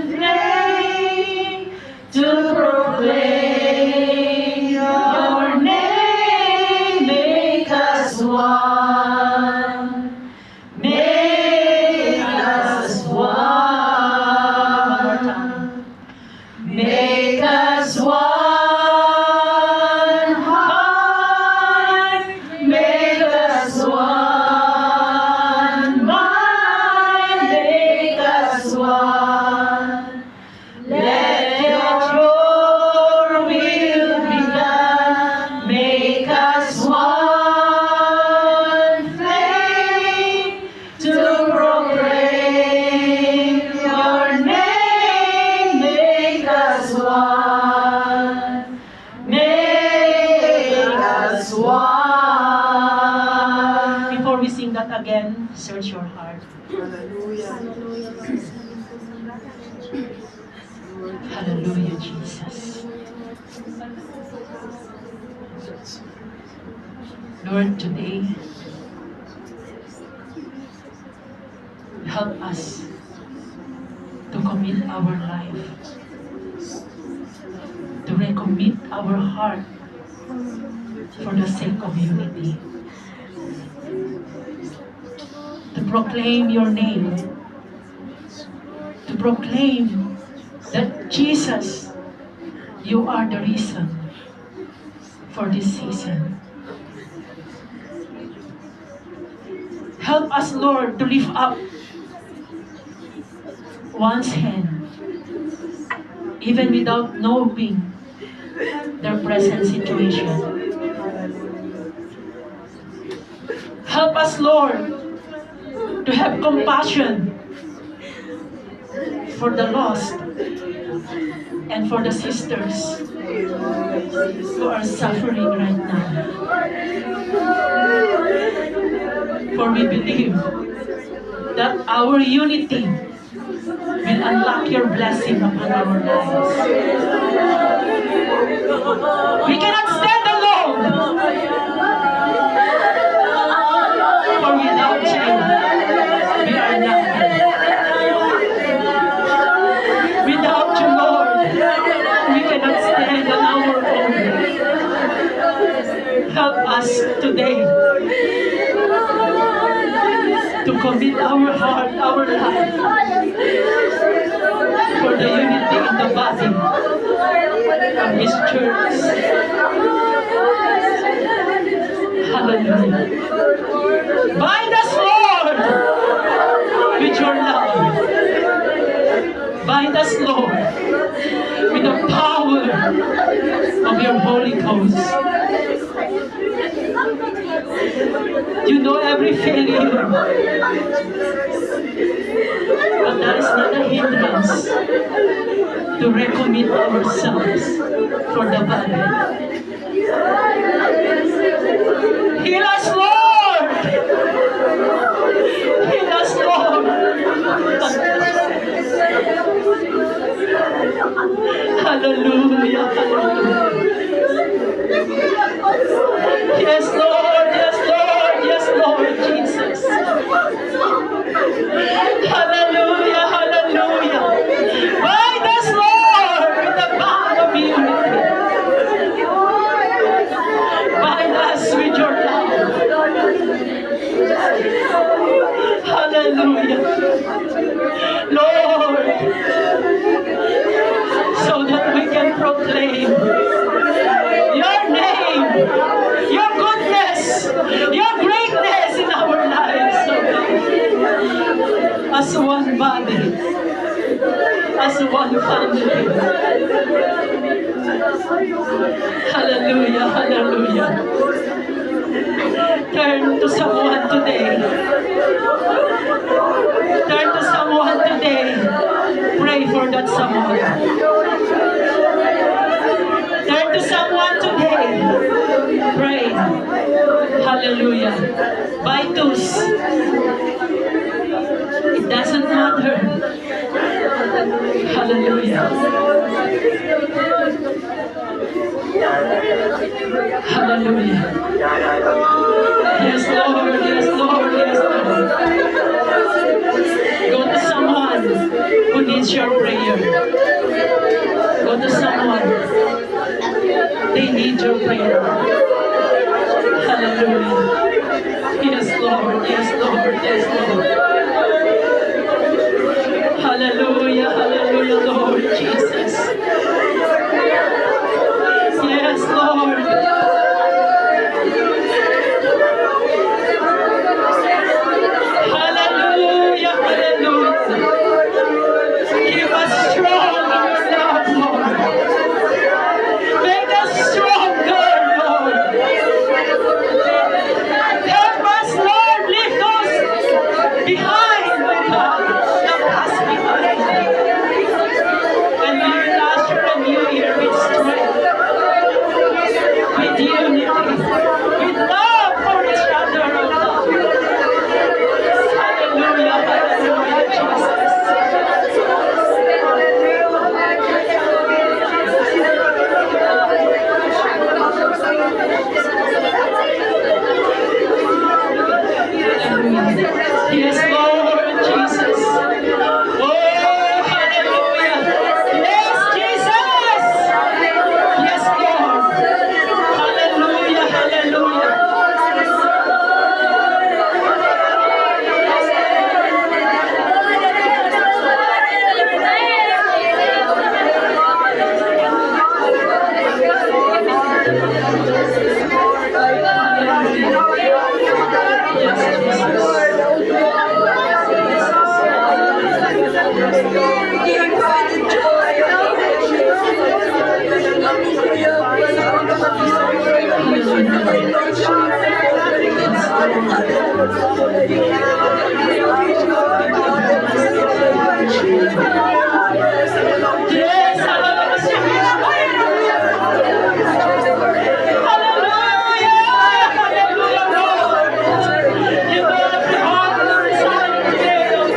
flame to proclaim your name. Make us one. Make us one. Make us one heart. we sing that again, search your heart. Hallelujah, Jesus. Lord, today, help us to commit our life, to recommit our heart for the sake of unity, to proclaim your name, to proclaim that Jesus, you are the reason for this season. Help us, Lord, to lift up one's hand, even without knowing their present situation. Help us, Lord, to have compassion for the lost and for the sisters who are suffering right now. For we believe that our unity will unlock your blessing upon our lives. We cannot stand alone. For without you, we are nothing. Without you, Lord, we cannot stand on our own. Help us today to commit our heart, our life for the unity in the body of His church. Hallelujah. Bind us, Lord, with your love. Bind us, Lord, with the power of your Holy Ghost. You know every failure, but that is not a hindrance to recommit ourselves for the body. Heal us, Lord! Heal us, Lord! Hallelujah, hallelujah. Yes, Lord, yes, Lord, yes, Lord, Jesus. Hallelujah, hallelujah. Bind us, Lord, with the bond of unity. Bind us with your love. Hallelujah. Lord, so that we can proclaim your name, your goodness, your greatness in our lives, oh God. As one body, as one family. Hallelujah, hallelujah. Turn to someone today. Turn to someone today. Pray for that someone. Turn to someone today. Pray. Hallelujah. By twos. It doesn't matter. Hallelujah. Hallelujah. Yes, Lord. Yes, Lord. Yes, Lord. Go to someone who needs your prayer. Go to someone. They need your prayer. Hallelujah. Yes, Lord. Yes, Lord. Yes, Lord. Hallelujah. Hallelujah, Lord Jesus. Yes, Lord. Yes, Lord Jesus. Oh, hallelujah. Yes, Jesus. Yes, Lord. Hallelujah, hallelujah. Yes, hallelujah. Hallelujah, Lord. You are the honor and honor today, oh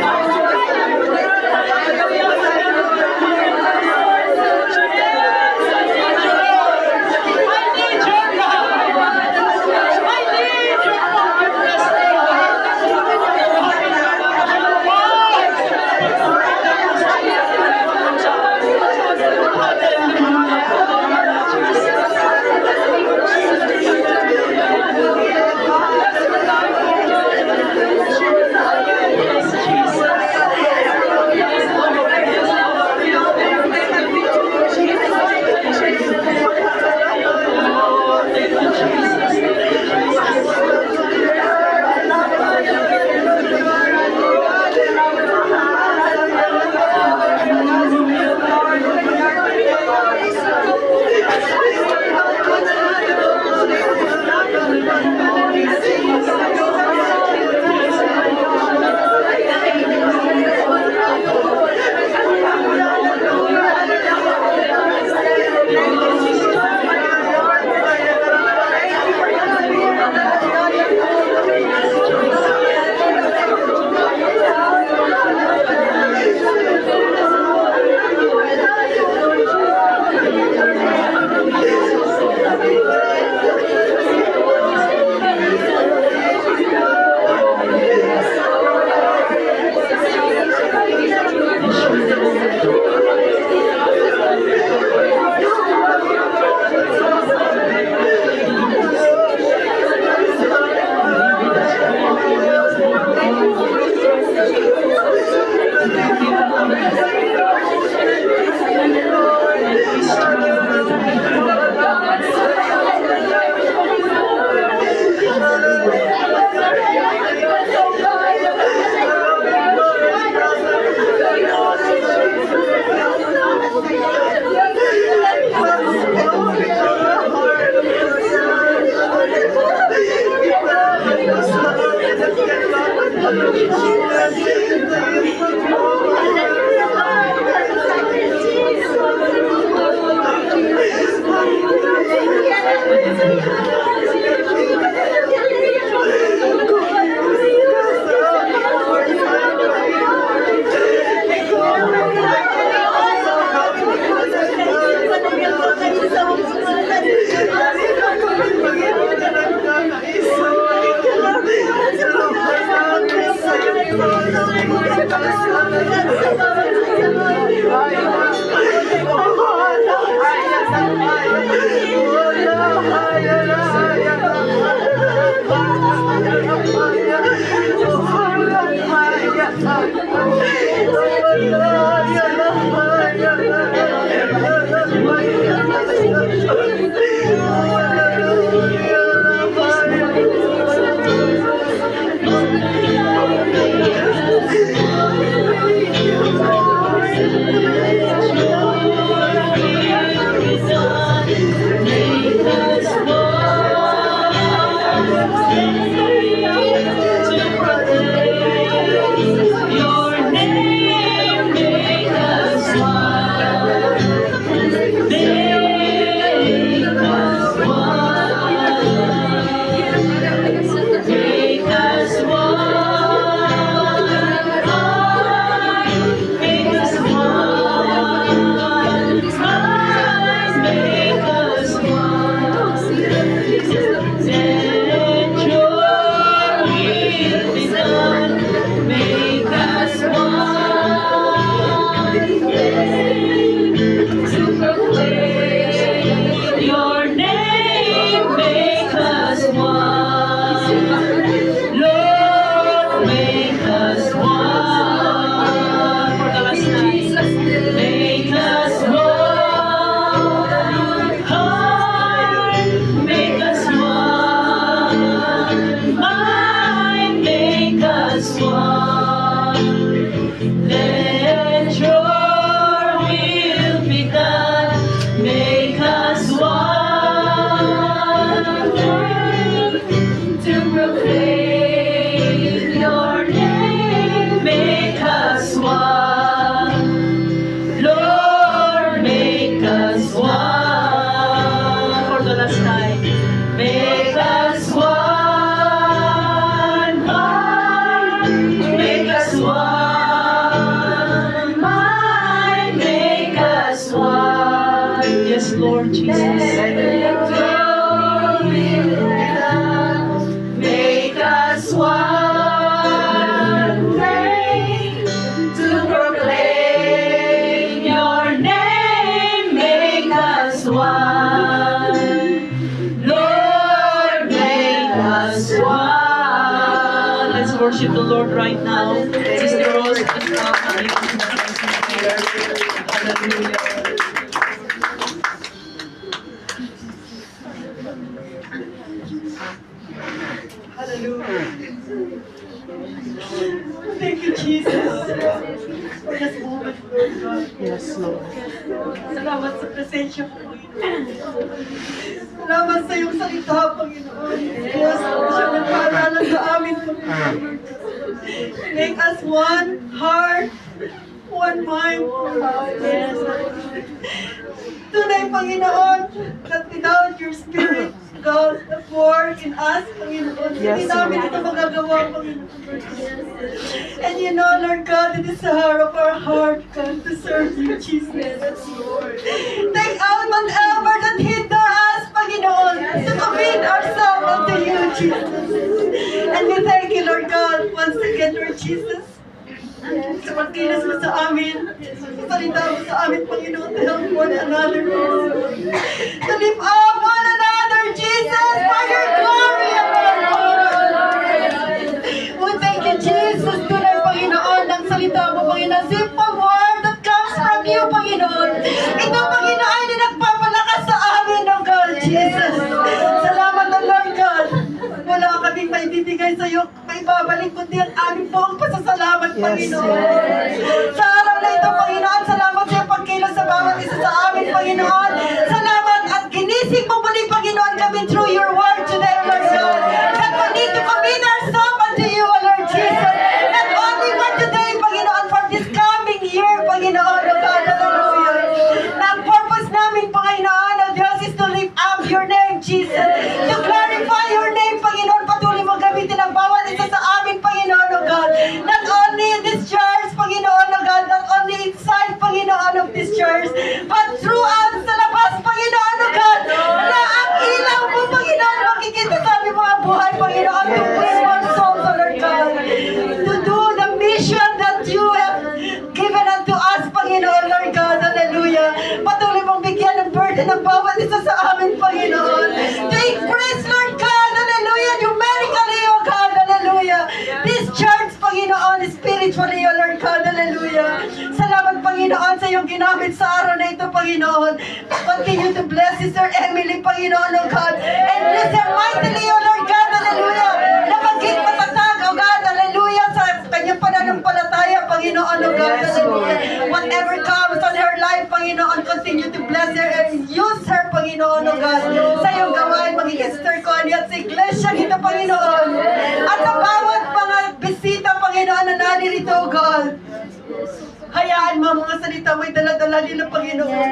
Hallelujah. us one. Let your will be done. Make us one. To proclaim your name. Make us one. Lord, make us one. For the last time. Make us one. Make us one. Make us one. Yes, Lord Jesus. Make us one. To proclaim your name. Make us one. Lord, make us one. Let's worship the Lord right now. Sister Rose, let's come. Hallelujah. Thank you, Jesus. For this moment, Lord God. Yes, Lord. Salamat sa presensya mo, Panginoon. Salamat sa iyong salita, Panginoon. Diyos, siya nagpaalala sa amin, Panginoon. Make us one heart, one mind. Yes. Tunay, Panginoon, that without your Spirit, God, at work in us, Panginoon, hindi Yes, namin Lord. ito magagawa, Panginoon. And you know, Lord God, the desire of our heart, God, to serve you, Jesus. Take out whatever that hinder us, Panginoon, to commit ourselves unto you, Jesus. And we thank you, Lord God, once again, Lord Jesus, sa pagkilos mo sa amin, sa salita mo sa amin, Panginoon, to help one another, Lord. To lift up one another, Jesus, for your glory, Lord. We thank you, Jesus, tunay, Panginoon, ang salita mo, Panginoon, simple word that comes from you, Panginoon. Ito, Panginoon, ay nagpapalakas sa amin, oh God, Jesus. Salamat, Lord God. Wala kaming maibibigay sa iyo, maibabalik kundi ang aming buong pasasalamat, Yes, Panginoon. Lord. Sa araw na ito, Panginoon, salamat sa iyong pagkilos sa bawat isa sa amin, Panginoon. Salamat at ginising mo muli, Panginoon, kami through your word today, Lord God. That we need to commit ourselves unto you, O Lord Jesus. Not only for today, Panginoon, for this coming year, Panginoon, O God, hallelujah. Na ang purpose namin, Panginoon, O Diyos, is to lift up your name, Jesus. To glorify your name, Panginoon, patuloy mo gamitin ang bawat isa sa amin, Panginoon, O God. Not only in this church, Panginoon, O God, not only inside, Panginoon, of this church, but throughout sa labas, Panginoon, O God, na ang ilaw mo, Panginoon, makikita sa aming mga buhay, Panginoon, to win one soul, O Lord God, to do the mission that you have given unto us, Panginoon, Lord God, hallelujah. Patuloy mong bigyan ng burden ng bawat isa sa amin, Panginoon, to increase, Lord God, hallelujah, numerically, O God, hallelujah. This church, Panginoon, spiritually, O Lord God, hallelujah. Salamat, Panginoon, sa iyong ginamit sa araw na ito, Panginoon. Continue to bless Sister Emily, Panginoon, O God, and bless her mightily, O Lord God, hallelujah. Na maging matatag, O God, hallelujah, sa kanyang pananampalataya, Panginoon, O God, hallelujah. Whatever comes on her life, Panginoon, continue to bless her and use her, Panginoon, O God, sa iyong gawain, magiging Sister Connie at sa iglesia ito, Panginoon. At sa bawat mga bisita, Panginoon, na naririto, O God. Hayaan mo ang mga salita mo'y dala-dala nila, Panginoon.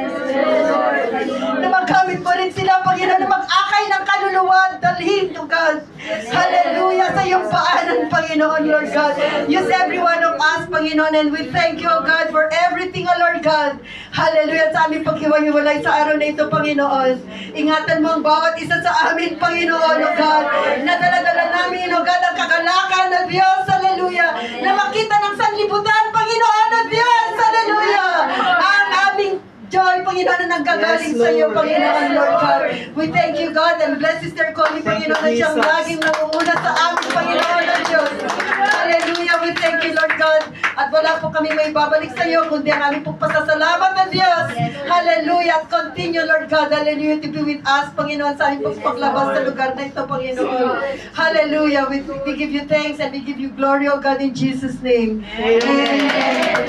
Na magamit mo rin sila, Panginoon, na mag-akay ng kaluluwa at dalhin, O God. Hallelujah sa iyong paanan, Panginoon, Lord God. Use every one of us, Panginoon, and we thank you, O God, for everything, O Lord God. Hallelujah sa aming paghiwa-hiwalay sa araw na ito, Panginoon. Ingatan mo ang bawat isa sa amin, Panginoon, O God. Na dala-dala namin, O God, ang kagalakan ng Diyos, hallelujah. Na makita ng sanlibutan, Panginoon, O Diyos, hallelujah. Ang aming joy, Panginoon, na nanggagaling Yes, sa iyo, Lord. Panginoon, Lord God. We thank you, God, and bless Sister Connie, Thank you, Panginoon, na siyang Jesus. laging nangunguna sa amin, Panginoon, ng Diyos. Hallelujah, we thank you, Lord God. At wala wala po kami may babalik sa iyo, kundi ang aming pong pasasalamat ng Diyos. Hallelujah. At continue, Lord God, hallelujah, to be with us, Panginoon, sa aming pong paglabas sa lugar na ito, Panginoon. Hallelujah. We give you thanks and we give you glory, O God, in Jesus' name. Amen.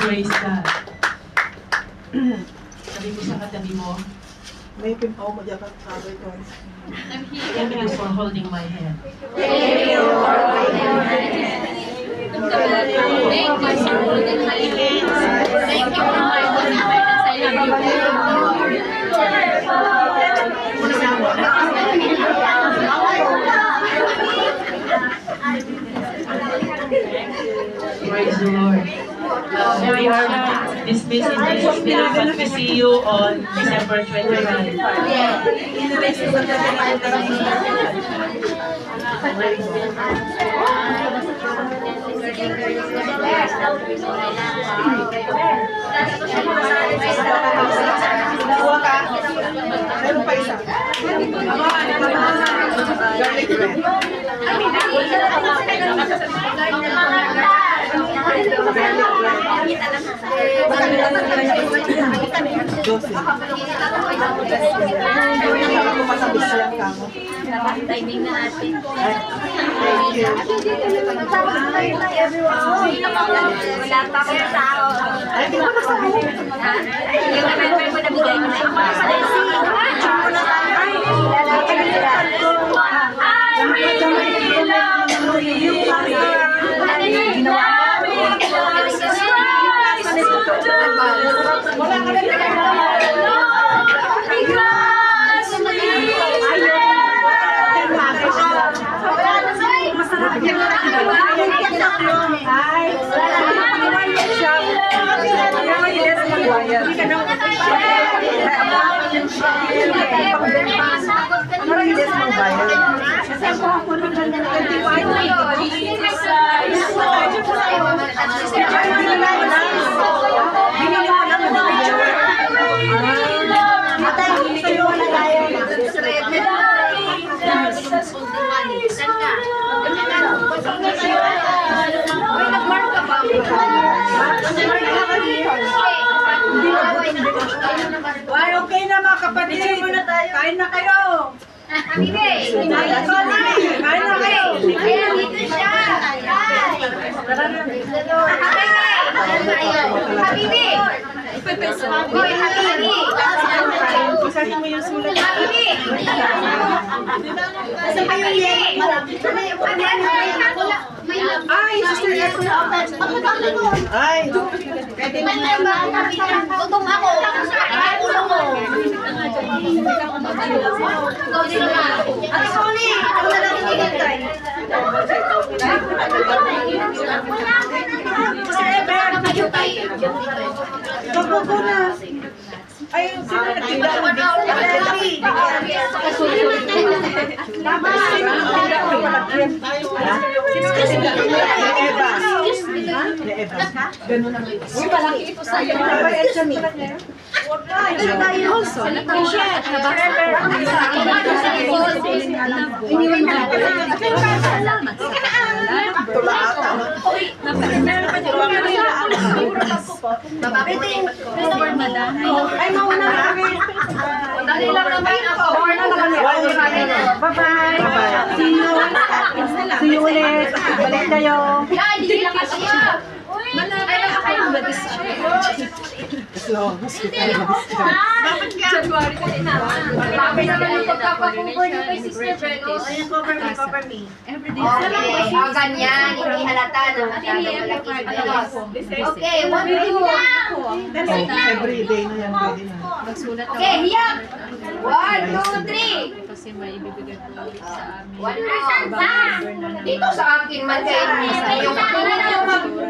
Praise God. Sabi ko sa katabi mo, May pimpaw mo dyan ang sabi ko. thank you for holding my hand. Thank you for holding my hand. Thank you for holding my hand. Thank you for holding my hand. I love you, Praise the Lord. We are now dismissed in Jesus' name, but we see you on December 29. Dalawa ka. Meron pa isa. Garlic bread. Dose. Ako masabis lang ka mo. Timing na natin. Thank you. Wala pa akong tao. Ay, di ba kasama mo? Yung member mo na bigay ko na. Ay, okay na mga kapatid. Kain na kayo. Habibi! Kain na kayo. Ayan, dito siya! Habibi! Hoy, Habibi! Isahin mo yung sulat. Habibi! Nasa pa yung yay? Ay, Sister April. Ay, Gutom ako! Ulo mo! Ikaw din naman! Ate Sony! Ikaw na lang hinihintay! Magbuko na. Ay, sino nagtinda? Uy, malaki ito sa'yo. Tula ata. Ay, mauna na kami. Dali lang naman ako! Bye-bye. See you ulit. Balik kayo. Yan, hindi lang kasi siya! Ay, nakakayang bagis siya. January ko din naman. Grabe naman yung pagkakakover niyo kay Sister Venus. Cover me. Okay, ganyan. Hindi halata na masyadong malaki sa Venus. Okay, 1, 2. Every day na yan, pwede na. Okay, hiyak! 1, 2, 3. Kasi may ibibigay ko sa amin. One more. Dito sa akin man kayo.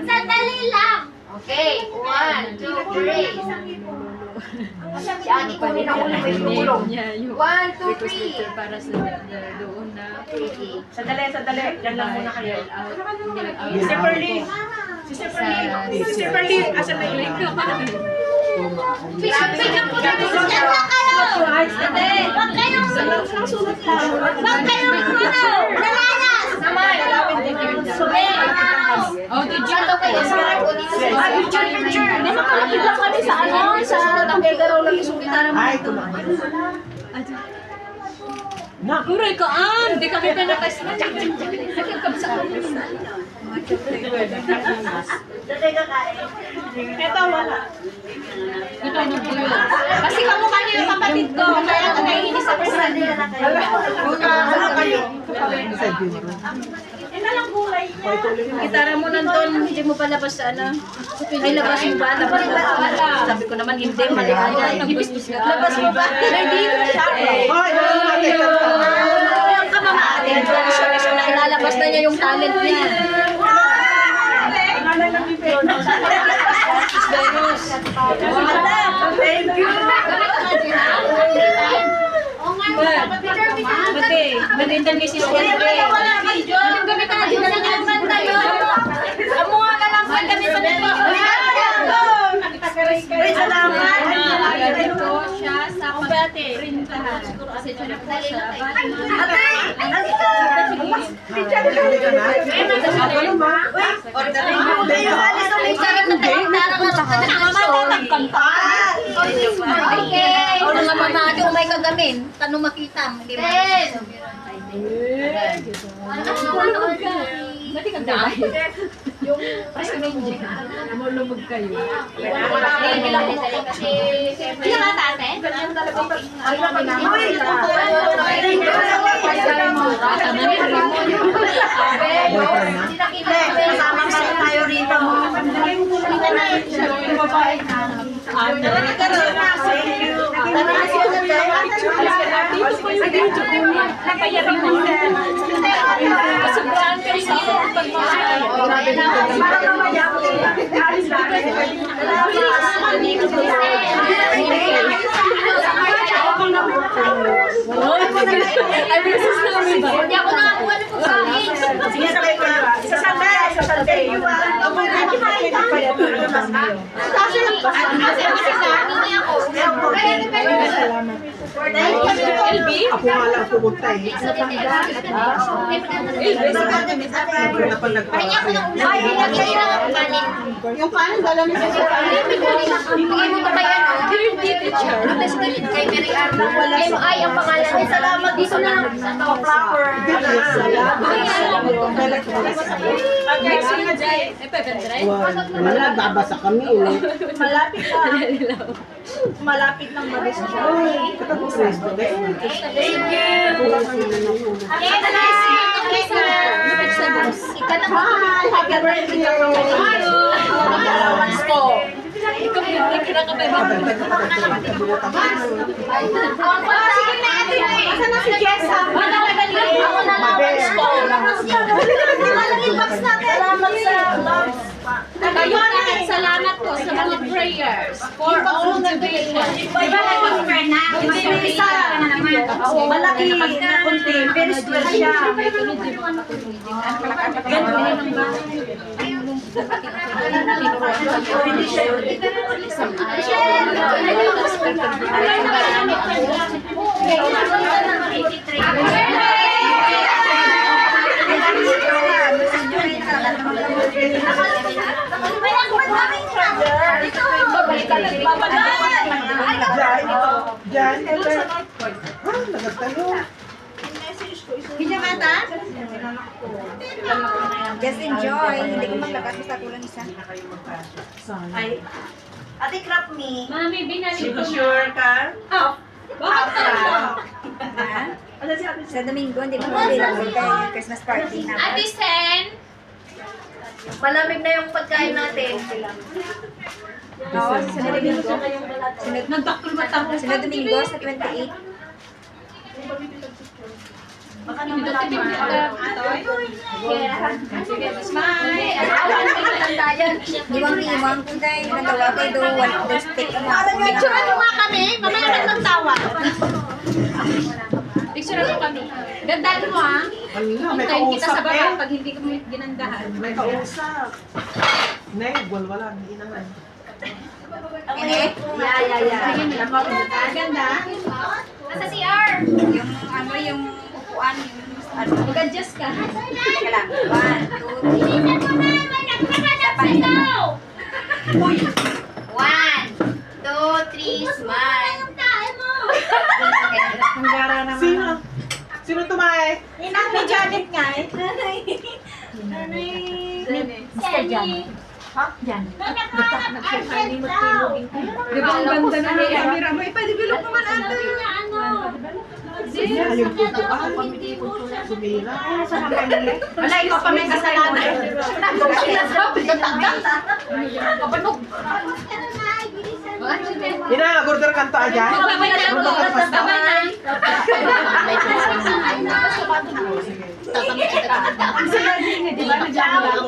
Sandali lang. Okay, 1, 2, 3. Si ate ko rin ako na may tulong. 1, 2, 3. Para sa doon na Sandali. Diyan lang muna kayo. out. Sister Perlin. Sister Perlin. Asan na yun? Pick up po na dito. Diyan lang kayo. Ate, wag kayong sulat lang. Wag kayong nalalas. Naman. Picture. Di makalapit lang kami sa sa Tanggaw lang yung gitara mo. Ay, kumain. Nak. Kuray ka, di kami pinakas na. Nakikab sa amin. Ito, wala. Ito, nagbuyo. Kasi kamukha niyo yung kapatid ko, kaya ako naiinis sa person. Ano kayo? Gitara mo nandun, hindi mo palabas sa ano. Ay, labas mo ba? Labas mo ba? Sabi ko naman, hindi, mali ka dyan. Labas mo ba? Hindi ko siya. Hoy, nakamate ka pa. Ang kamamaatin ko, so nailalabas na niya yung talent niya. Thank you. Mati, mag-interview si Siyempre. Anong gabi ka na dito sa naman tayo? Kamuha ka lang kami sa nito. Salamat. Ito siya sa pag-printahan. Kasi siya po siya. Okay. Ano nga ba natin umay kagamin? Tanong makita. Hindi ba? Ba't ka gabay? Yung lumog kayo. Hindi ba tate? Tayo rito. Sobrang kasi hindi ako nakakuha ng pagkain. Sige, sabay ko na. Isa sandali. Ako nga lang pumunta eh. Ako na pag Yung paano dala mo sa MI ang pangalan niya. Salamat dito na. Wala, babasa kami eh. Malapit na. Malapit lang mag-isa. Katapos resto. Happy birthday. Allowance po. Asa na si Jessa? Ako na allowance po. Salamat po sa mga prayers for all the visions. Malaki na kunti. Very square siya. Diyan. Nagtayo. Just enjoy. Hindi ko maglakas basta kulang isa. Ay. Ate, crop me. Mami, binalik ko Sure ka? Bakit ka? Sa Domingo, hindi ko available kay Christmas party na. Ate Sen! Malamig na yung pagkain natin. Oo, sa Domingo. Nagdaktul ba tayo? Sa Domingo, sa 28. Baka naman malaman. Iwang-iwang kung tayo nagawa ko doon, one stick ang mga Picture ano nga kami? Mamaya ka magtawa. Picture ano kami? Gandaan mo ah. May Hintayin kita sa kausap baba eh. pag hindi ka mo ginandahan. May kausap. Nay, wala. Hindi naman. Ganda. Nasa CR! Yung ano, yung upuan, yung ano. Mag-adjust ka. Teka lang. 1, 2, 3. Isa pa, isa pa. Di ba ang ganda na ng camera mo? Ipa-develop naman ata. Yung tutuan. Sumira. Wala, ikaw pa may kasalanan. Tapos sinasabi, tataganda. Kapanog. Ina, order kanto aja.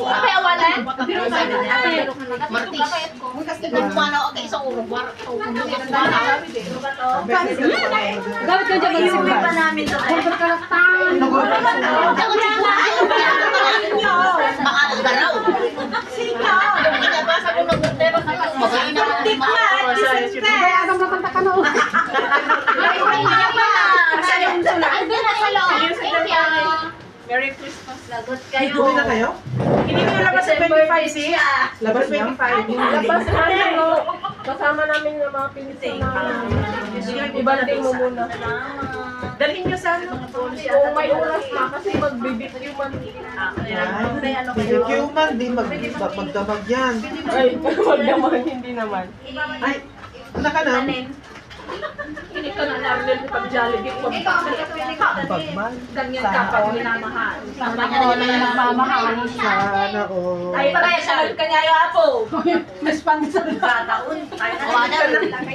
Kaya wala. Martis. Kung paano ako isang urong war. Gawit ka dyan mag-simba. Makakagaraw. Pinabasa ko ng bundero. Magaling na Kaya ang matanda ka na. Merry Christmas. Lagot Uwi na kayo? Hindi nyo labas sa 25, sis. Labas niyo? Labas na kasama namin ng mga pinsan na ibanding mo muna. Dalhin nyo sa ano? Kung may oras na kasi magbibigyo man. BBQ man, di magdamag yan. Ay, magdamag hindi naman. Ay, ano ka na? Hindi ka na namin pag Jollibee. Pagman. Ganyan ka pag minamahal. Sama niya na yung nagmamahal. Sana all. Ay, parang sa kanya yung apo. Mas sponsor. Taon.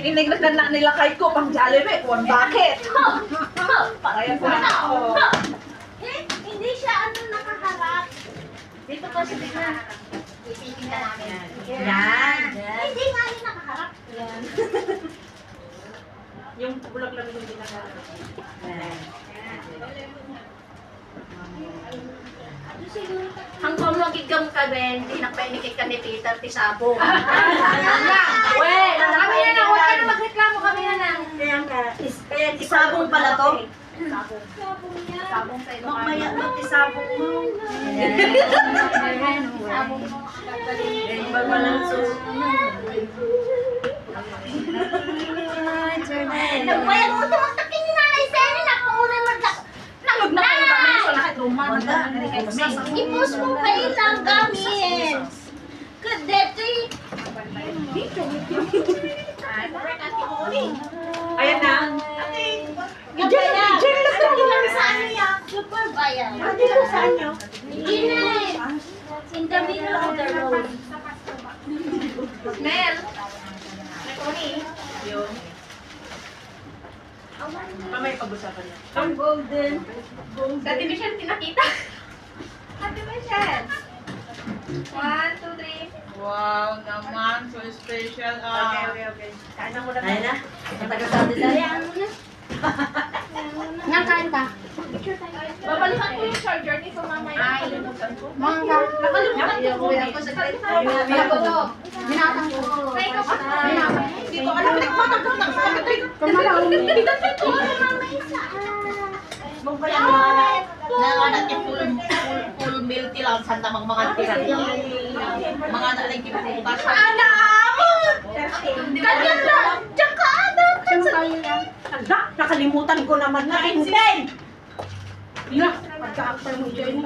Inignagan na nila kay ko pang Jollibee. Bakit? Parang ko na. Hindi siya ano nakaharap. Dito po sa tingnan. Ipitin ka namin. Yan. Hindi nga rin nakaharap. Yan. Yung bulak lang yung ginagawa. Hanggang magigam ka rin, hindi na pwede kay ka ni Peter Tisabo. Weh, kami na lang, huwag ka na magreklamo, kami na lang. Kaya Tisabong pala to. Sabong sa ilo. Mamaya mag-tisabong mo. Tisabong mo. Iba pa lang nagbayad mo tumatakin na nanay sa inyo na pangunan ipus mo pa ilang gamit. Kadete. Ayan na. Super bayan. Dito sa inyo. In the middle of the road. Mel. Mamaya pag-usapan niya. Ang golden. Dati ba siya tinakita? Ate Michelle. 1, 2, 3. Wow naman, so special. Okay. Kain na muna. Ayun na. Matagal-sabi na yan. Nakain ka. Babalikan ko yung charger nito mamaya. Nakalimutan ko. Nakalimutan ko. Ako sa binatang ko. Hindi ko alam. Nagmatang ko. Nanganak yung full milk lang sa tamang mga tira. Mga nalang yung bukas. Ana mo! Kanya lang! Tsaka ano? Nakalimutan ko naman na. Hindi! Pagka-after mo dyan.